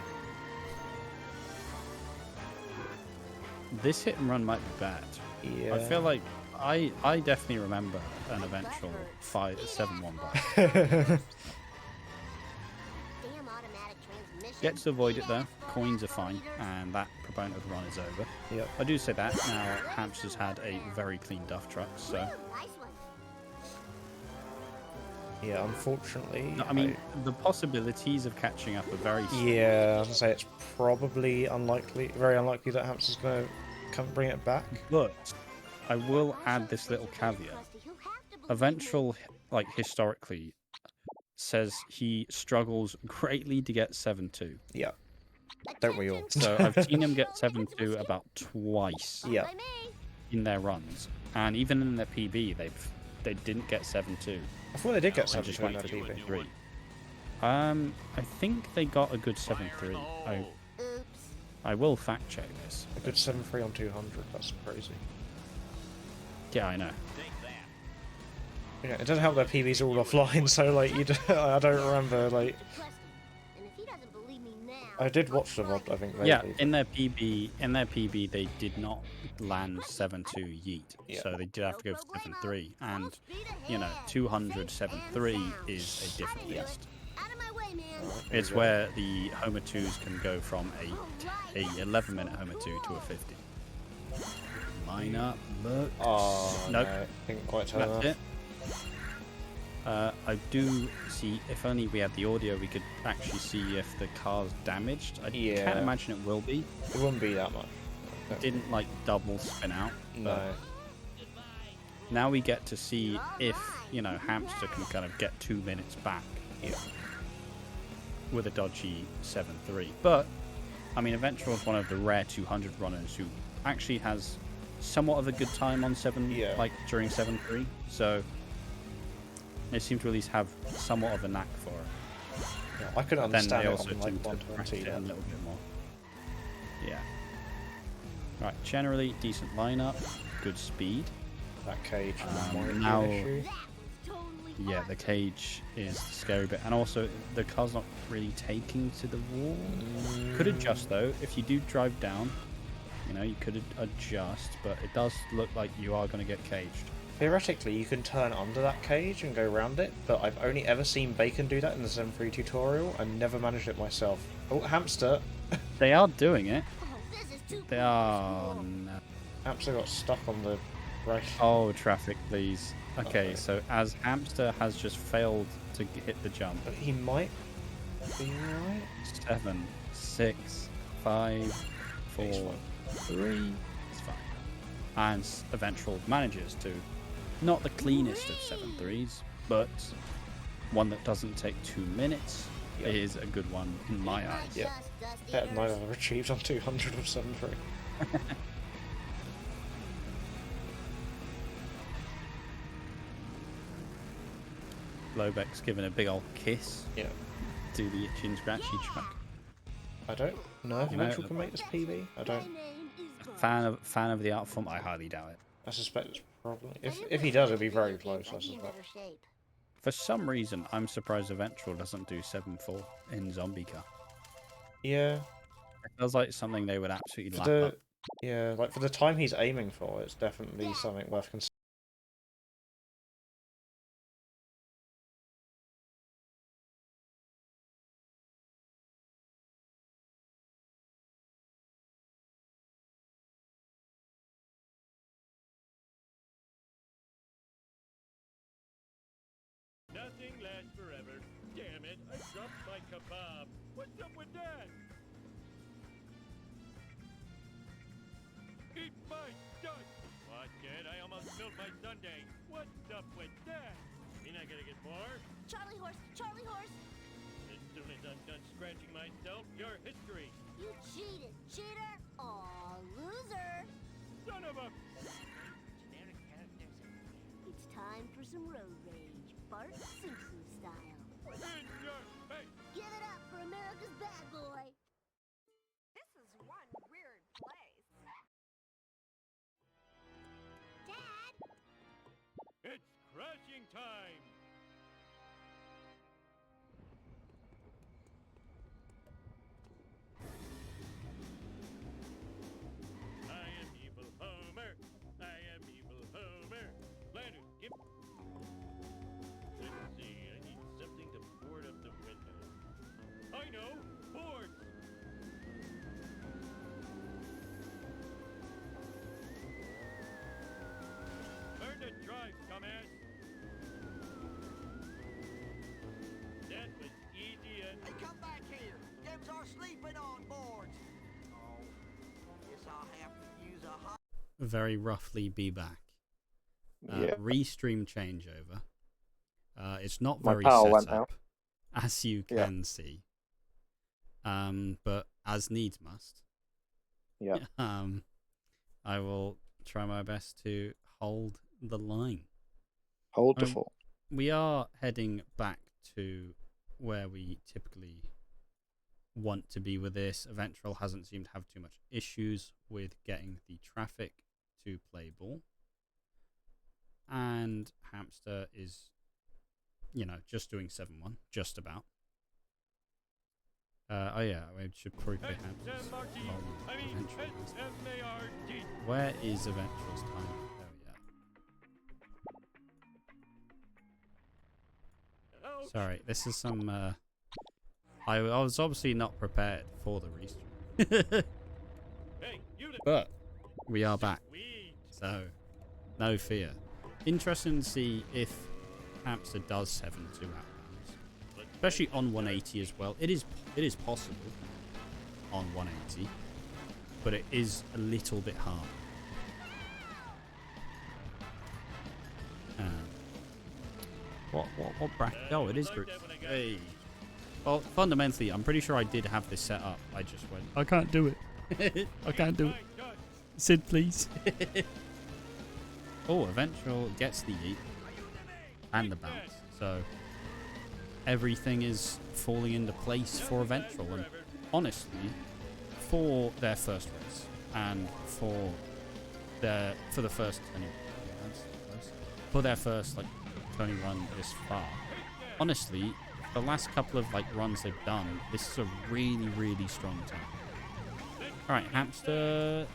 This hit and run might be bad. Yeah. I feel like I definitely remember an eventual 7-1 bar. Damn automatic transmission. Gets to avoid it though. Coins are fine, and that proponent of the run is over. Yep. I do say that now. Hamster's had a very clean duff truck, so. Ooh, nice one. Yeah, unfortunately. I mean, the possibilities of catching up are very. Yeah, I was gonna say it's probably unlikely, very unlikely that Hamster's gonna come bring it back. But I will add this little caveat. Krusty, you'll have to believe Aventrall, like historically, says he struggles greatly to get 7-2. Yeah. me. Don't we all? Attention, So I've seen him get 7-2 about twice Yeah. by me. in their runs, and even in their PB, they didn't get 7-2. I thought they did get They 7 just in went their for PB. 3. I think they got a good 7-3. Oops. I will fact check this. A good 7-3 on 200. That's crazy. Yeah, I know. Yeah, it doesn't help that PB's all offline, so like I don't remember like. Krusty, and if he doesn't believe me now, I did watch the VOD, I think. Yeah, vaguely, in their PB, they did not land 7-2 yeet, Yeah. so they did have to go for 7-3, and you know, 200 7-3 is a different beast. out of my way, man. It's where the Homer 2s can go from a 11-minute Homer 2 to a 50. Line up, look. Oh Nope. no, didn't quite turn That's off. it. I do see, if only we had the audio, we could actually see if the car's damaged. I Yeah. can't imagine it will be. It wouldn't be that much. It didn't like double spin out. No. Now we get to see if, you know, Hamster can kind of get 2 minutes back Yeah. with a dodgy 7-3. But, I mean, Aventrall is one of the rare 200 runners who actually has somewhat of a good time on 7, Yeah. like during 7-3. So, they seem to at least have somewhat of a knack for it. Yeah, I could Then understand they it also on like seem to 120. practice it a then. little bit more. Yeah. Right, generally decent lineup, good speed. That cage might be now- an issue. That was totally Yeah, the cage is the scary bit, and also the car's not really taking to the wall. Could adjust though. If you do drive down, you know, you could adjust, but it does look like you are going to get caged. Theoretically, you can turn under that cage and go around it, but I've only ever seen Bacon do that in the Zen 3 tutorial and never managed it myself. Oh, Hamster! They are doing it. Oh, this is too They cool. are. No. Hamster got stuck on the right. Oh, traffic, please. Okay, Uh-oh. so as Hamster has just failed to hit the jump. But he might be right. 7, 6, 5, 4, He's fine. 3. It's fine. And Aventrall manages to, not the cleanest of 7-3s, but one that doesn't take 2 minutes Yep. is a good one in my eyes. Yeah. Better than I've ever achieved on 200 of 7-3. Lobeck's given a big old kiss Yeah. to the itchy scratchy truck. I don't know if You know, Mitchell can make this PB. I don't. Fan of the art form? I highly doubt it. I suspect it's probably. If he does, it'll be very close. I suspect. For some reason, I'm surprised Aventrall doesn't do 7-4 in Zombie Car. Yeah. It feels like something they would absolutely For lap the up. yeah, like for the time he's aiming for, it's definitely something worth considering. Nothing lasts forever. Damn it, I dropped my kebab. What's up with that? Eat my stuff! What, kid? I almost spilled my sundae. What's up with that? Mean I gotta get more? Charlie horse, Charlie horse. As soon as I'm done scratching myself, your history. You cheated, cheater. Aw, loser. Son of a... Generic characters. It's time for some road rage, Bart Simpson style. In your face! Give it up for America's bad boy. This is one weird place. Dad, It's crashing time! very roughly be back. Yeah. Restream changeover. It's not My very power set went up, out. as you Yeah. can see. But as needs must. Yeah. I will try my best to hold the line. Hold the Um, fort. We are heading back to where we typically want to be with this. Aventrall hasn't seemed to have too much issues with getting the traffic to play ball. And Hamster is, just doing 7-1, just about. Oh yeah, I should probably put Hamster's Aventrall. Where is Aventrall's time? There we go. Sorry, this is some. I was obviously not prepared for the restream. But we are back, so no fear. Interesting to see if Hamster does 7-2 outbounds, especially on 180 as well. It is possible on 180, but it is a little bit hard. What bracket? Oh, it is group. Hey. Well, fundamentally, I'm pretty sure I did have this set up. I just went, I can't do it. I can't do it. Sid, please. Oh, Aventrall gets the yeet and the bounce. So everything is falling into place for Aventrall. And honestly, for their first race and for the first Tony run this far, honestly, the last couple of runs they've done, this is a really, really strong time. Alright, Hamster.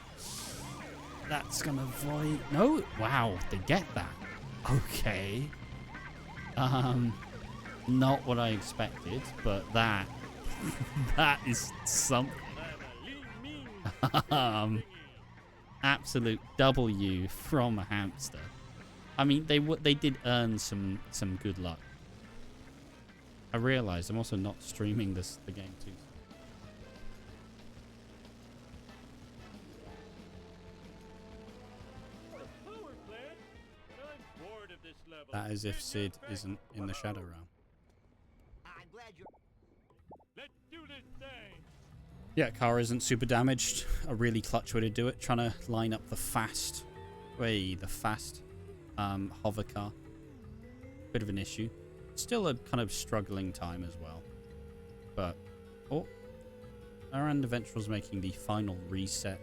That's gonna void. No, wow, they get that. Okay. Not what I expected, but that is something. Absolute W from a Hamster. I mean, they did earn some good luck. I realised I'm also not streaming the game too. That is if Sid isn't in the Shadow Realm. I'm glad you're... Let's do this thing. Yeah, car isn't super damaged. A really clutch way to do it. Trying to line up the fast hover car. Bit of an issue. Still a kind of struggling time as well. But, Aran Aventrall's making the final reset.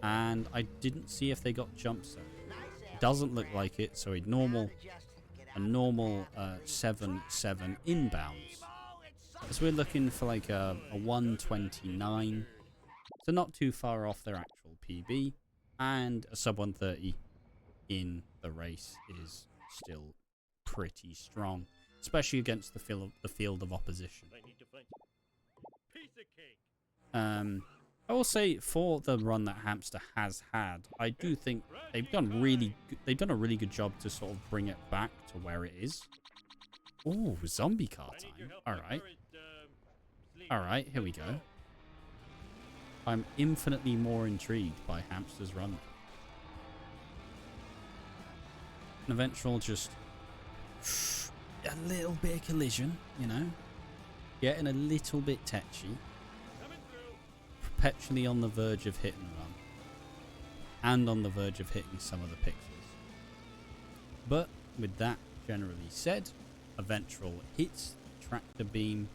And I didn't see if they got jump set. Doesn't look like it, so a normal 7-7 inbounds. So we're looking for like a 129. So not too far off their actual PB. And a sub 130 in the race is still pretty strong. Especially against the field of opposition. I will say for the run that Hamster has had, I do think they've done a really good job to sort of bring it back to where it is. Oh, zombie car time. Alright, here we go. I'm infinitely more intrigued by Hamster's run. And Aventrall just a little bit of collision, getting a little bit tetchy. Perpetually on the verge of hit and run. And on the verge of hitting some of the pixels. But with that generally said, Aventrall hits the tractor beam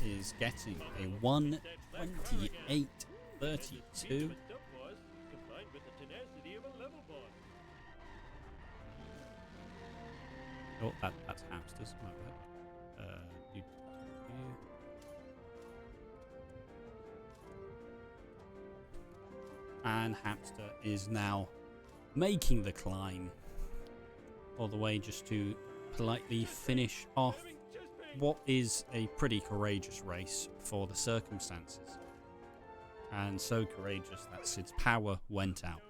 and is getting a 128.32. Oh, that's Hamster's. My bad. And Hamster is now making the climb all the way just to politely finish off what is a pretty courageous race for the circumstances. And so courageous that Sid's power went out.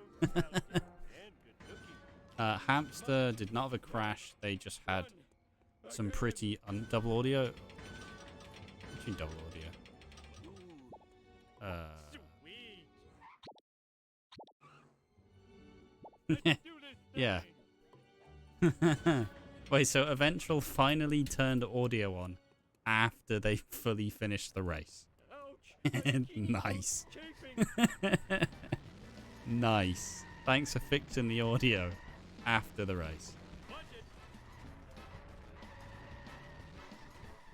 Hamster did not have a crash. They just had some pretty double audio. What do you mean double audio? Let's do this Yeah. thing. Wait, so Aventrall finally turned audio on after they fully finished the race. Ouch. My knees are Nice. chafing. Nice. Thanks for fixing the audio after the race.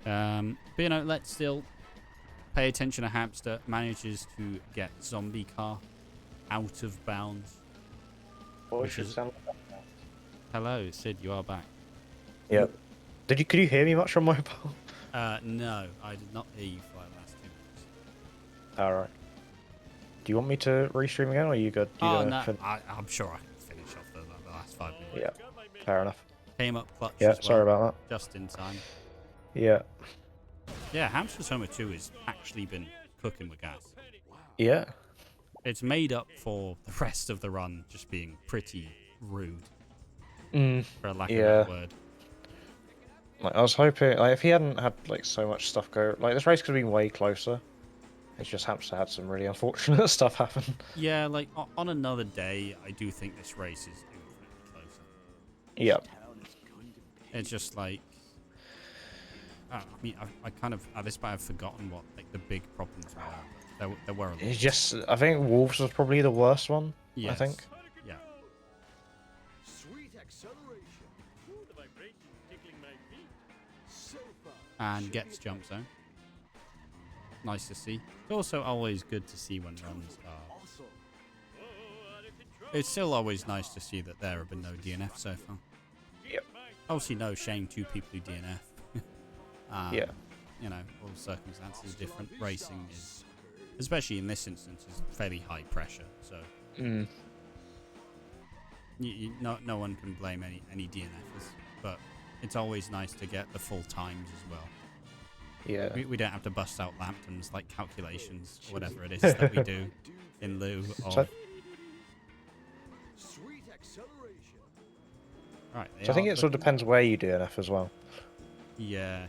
But you know, let's still pay attention to Hamster. Manages to get Zombie Car out of bounds. Well, it Which should is- sound. Hello, Sid, you are back. Yep. Could you hear me much on mobile? No, I did not hear you for the last 2 minutes. Alright. Do you want me to restream again, or are you good? You Oh, gonna no, fin- I'm sure I can finish off the last 5 minutes. Yeah, fair enough. Came up clutch Yeah, as well, sorry about just in time. that. Yeah. Yeah, Hamster's Homer 2 has actually been cooking with gas. Yeah. It's made up for the rest of the run just being pretty rude, for a lack of a Yeah. better word. Like, I was hoping, like, if he hadn't had like so much stuff go, like this race could have been way closer. It's just Hamster had some really unfortunate stuff happen. Yeah, like on another day, I do think this race is infinitely closer. Yep. It's just like, I mean, I kind of at this point I've forgotten what like the big problems were. There were a lot. It's just, I think Wolves was probably the worst one. Yes. I think. Yeah. Sweet acceleration. Ooh, the vibrations tickling my feet. So fun. And gets jump zone. Nice to see. It's also always good to see when runs are. Awesome. Oh, out of control. It's still always nice to see that there have been no DNF so far. Yep. Obviously, no shame to people who DNF. Yeah. You know, all circumstances are different. Racing is, especially in this instance, is fairly high pressure. So no one can blame any DNFs. But it's always nice to get the full times as well. Yeah. We don't have to bust out Lambton's like calculations or whatever it is that we do in lieu of. So- Sweet acceleration. Right. So I think it sort of depends where you DNF as well. Yeah.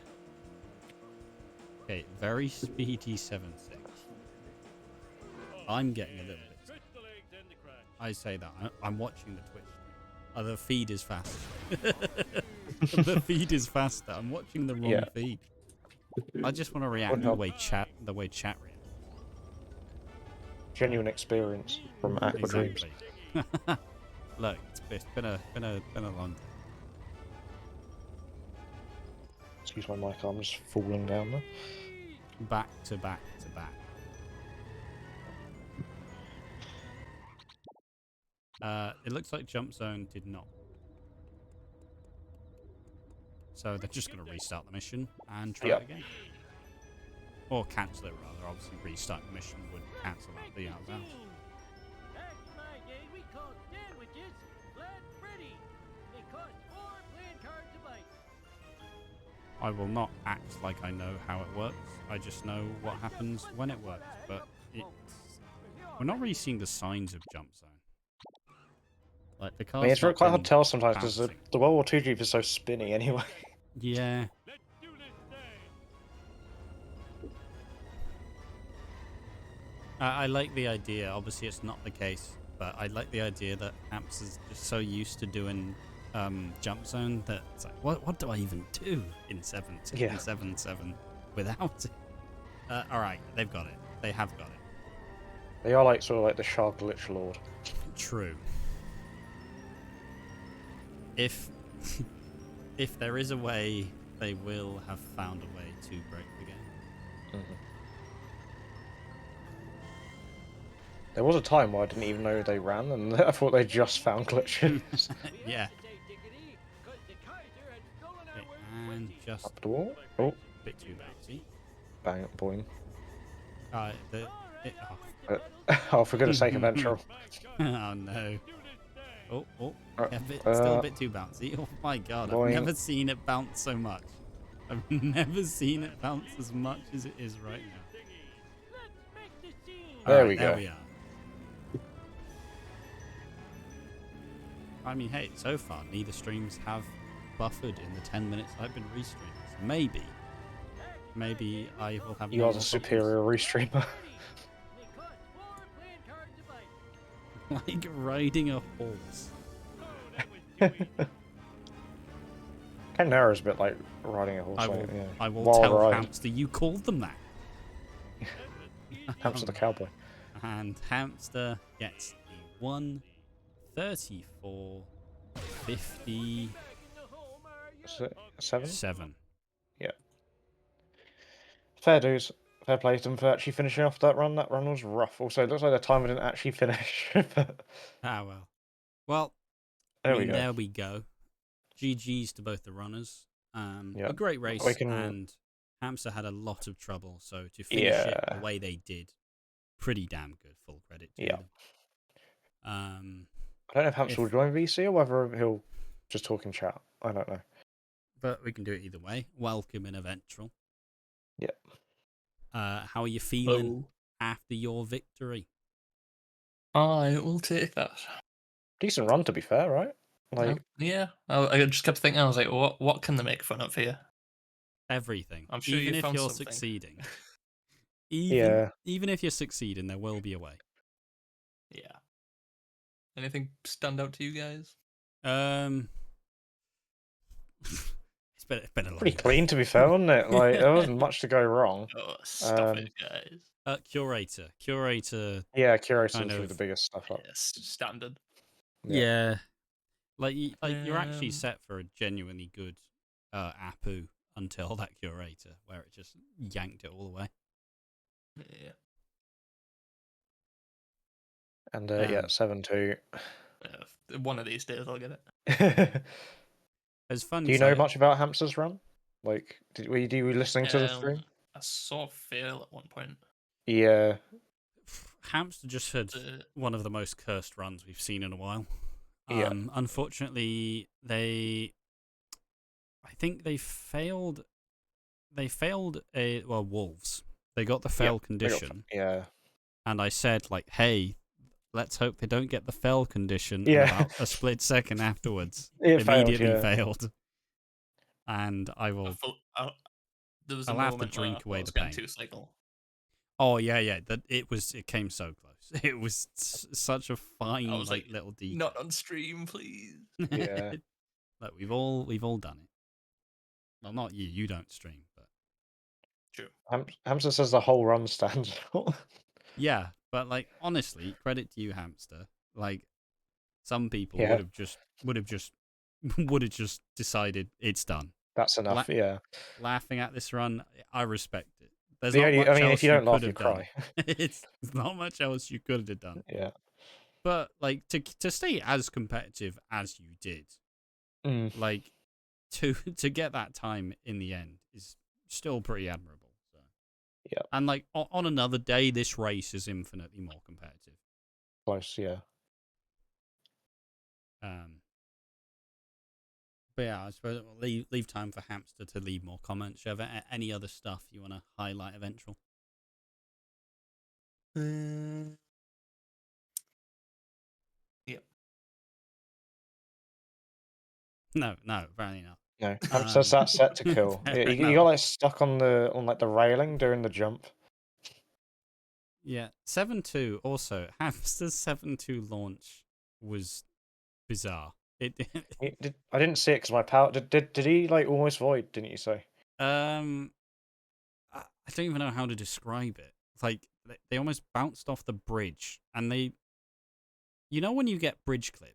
Okay, very speedy 7.6. I'm getting a little bit. Crystal eggs and the crack. I say that. I'm watching the Twitch stream. The feed is faster. The feed is faster. I'm watching the wrong feed. I just want to react the way chat reacts. Genuine experience from Aqua Dreams. Exactly. Look, it's been a long day. Excuse my mic, I'm just falling down there. Back to back to back. It looks like Jump Zone did not. So they're just going to restart the mission and try it again. Or cancel it, rather. Obviously, restart the mission would cancel out the out of bounds. Back in my day, we called sandwiches flat Freddy. They cost 4 playing cards a bite. I will not act like I know how it works. I just know what happens when it works. But we're not really seeing the signs of Jump Zone. Like the I mean, it's quite hard to tell sometimes because the bouncing. World War II Jeep is so spinny anyway. Yeah. Let's do this thing. I like the idea. Obviously, it's not the case, but I like the idea that Hamster's just so used to doing Jump Zone that it's like, what do I even do in 7.7 without it? All right, they've got it. They have got it. They are like sort of like the Shark Glitch Lord. True. If there is a way, they will have found a way to break the game. There was a time where I didn't even know they ran, and I thought they just found glitches. Yeah. Say diggity, 'cause the Kaiser had stolen our Okay, words and just Up the wall. Oh, a bit too bouncy. bang it, boing. Oh, for goodness sake, Aventrall. Oh no. Oh, Uh, still a bit too bouncy. Oh my god, boing. I've never seen it bounce so much. I've never seen it bounce as much as it is right now. Let's make the scene. There Alright, we there go. we are. I mean, hey, so far neither streams have buffered in the 10 minutes I've been restreaming. So maybe I will have. You no are more the problems. superior restreamer. They cost 4 playing cards a bite. Like riding a horse. Ken Nara's a bit like riding a horse. I like, will, yeah. I will Wild tell ride. Hamster you called them that. Hamster the cowboy. And Hamster gets the 1:34:57. Is it 7? Yeah. Fair dues. Fair play to them for actually finishing off that run. That run was rough. Also, it looks like the timer didn't actually finish. But Ah, well. Well, I there we mean, go. there we go. GG's to both the runners. Yeah. A great race, We can- and Hamster had a lot of trouble, so to finish it the way they did, pretty damn good. Full credit to them. I don't know if Hamster will join VC or whether he'll just talk in chat. I don't know. But we can do it either way. Welcome in Aventrall. Yeah. How are you feeling after your victory? I will take that. Decent run, to be fair, right? Like, yeah. I just kept thinking, I was like, what can they make fun of here? Everything. I'm sure even you if found you're something. succeeding. Yeah. Even if you're succeeding, there will be a way. Yeah. Anything stand out to you guys? It's been a long pretty day. clean, to be fair, wasn't it? Like, there wasn't much to go wrong. Oh, stop it, guys. Curator. Yeah, Curator kind threw of the biggest stuff up. Yes, standard. Yeah. Like you're actually set for a genuinely good Apu until that Curator, where it just yanked it all away. Yeah. And yeah, 7-2. One of these days I'll get it. It's fun. Do you know much about Hamster's run? Like, were you listening to the stream? I saw Fail at one point. Yeah. Hamster just had one of the most cursed runs we've seen in a while. Yeah. Unfortunately, I think they failed. They failed wolves. They got the fail condition. Yeah. And I said, like, hey, let's hope they don't get the fail condition. Yeah. And about a split second afterwards, It immediately failed. And I will. There was a I'll moment have to drink where away I was the getting pain. too cycle. Oh yeah. It came so close. It was such a fine, I was like little decal. Not on stream, please. Yeah. Look, we've all done it. Well, not you. You don't stream, but true. Hamster says the whole run stands out. Yeah, but like honestly, credit to you, Hamster. Like some people Yeah. would have just decided it's done. That's enough. Yeah. Laughing at this run, I respect it. There's The not only- much I mean, else if you don't laugh, could you have done. cry. It's not much else you could have done. Yeah. But like to stay as competitive as you did, like to get that time in the end is still pretty admirable. So. Yeah. And like on another day, this race is infinitely more competitive. Close, yeah. But yeah, I suppose we'll leave time for Hamster to leave more comments. Do you have any other stuff you want to highlight, Aventrall? Yep. No, apparently not. No, Hamster's that set to kill. Yeah, you got like stuck on the railing during the jump. Yeah, 7-2. Also, Hamster's 7-2 launch was bizarre. I didn't see it because my power. Did he like almost void? Didn't you say? I don't even know how to describe it. Like they almost bounced off the bridge, and they, you know, when you get bridge clip,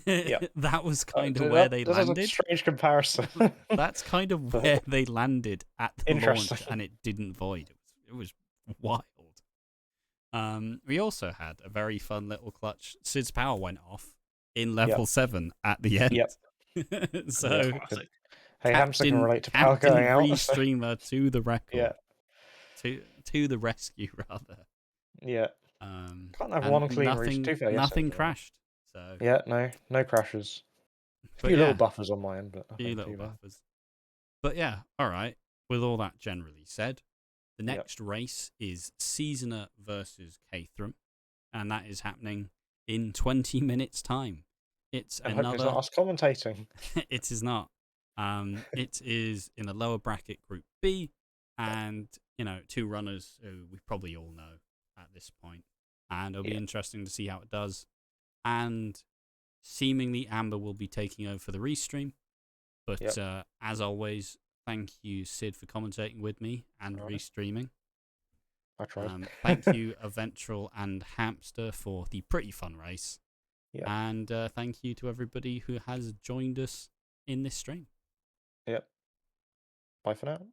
Yeah, that was kind of where they landed. That's a strange comparison. That's kind of where they landed at the launch, and it didn't void. It was wild. We also had a very fun little clutch. Sid's power went off in level 7 at the end. Yep. So, hey, Hamster can relate to power going out. Restreamer to the record. Yeah. To the rescue, rather. Yeah. Can't have one clean reach. Nothing crashed. So yeah, no crashes. A few little buffers on my end, but few little buffers. But yeah, all right. With all that generally said, the next race is Seasoner versus Cathram, and that is happening in 20 minutes' time. It's another. It's not us commentating. It is not. It is in a lower bracket Group B, and two runners who we probably all know at this point, and it'll be interesting to see how it does. And seemingly Amber will be taking over for the restream. But Yep. as always, thank you, Sid, for commentating with me and Alright. restreaming. I tried. Thank you, Aventrall and Hamster, for the pretty fun race. Yep. And thank you to everybody who has joined us in this stream. Yep. Bye for now.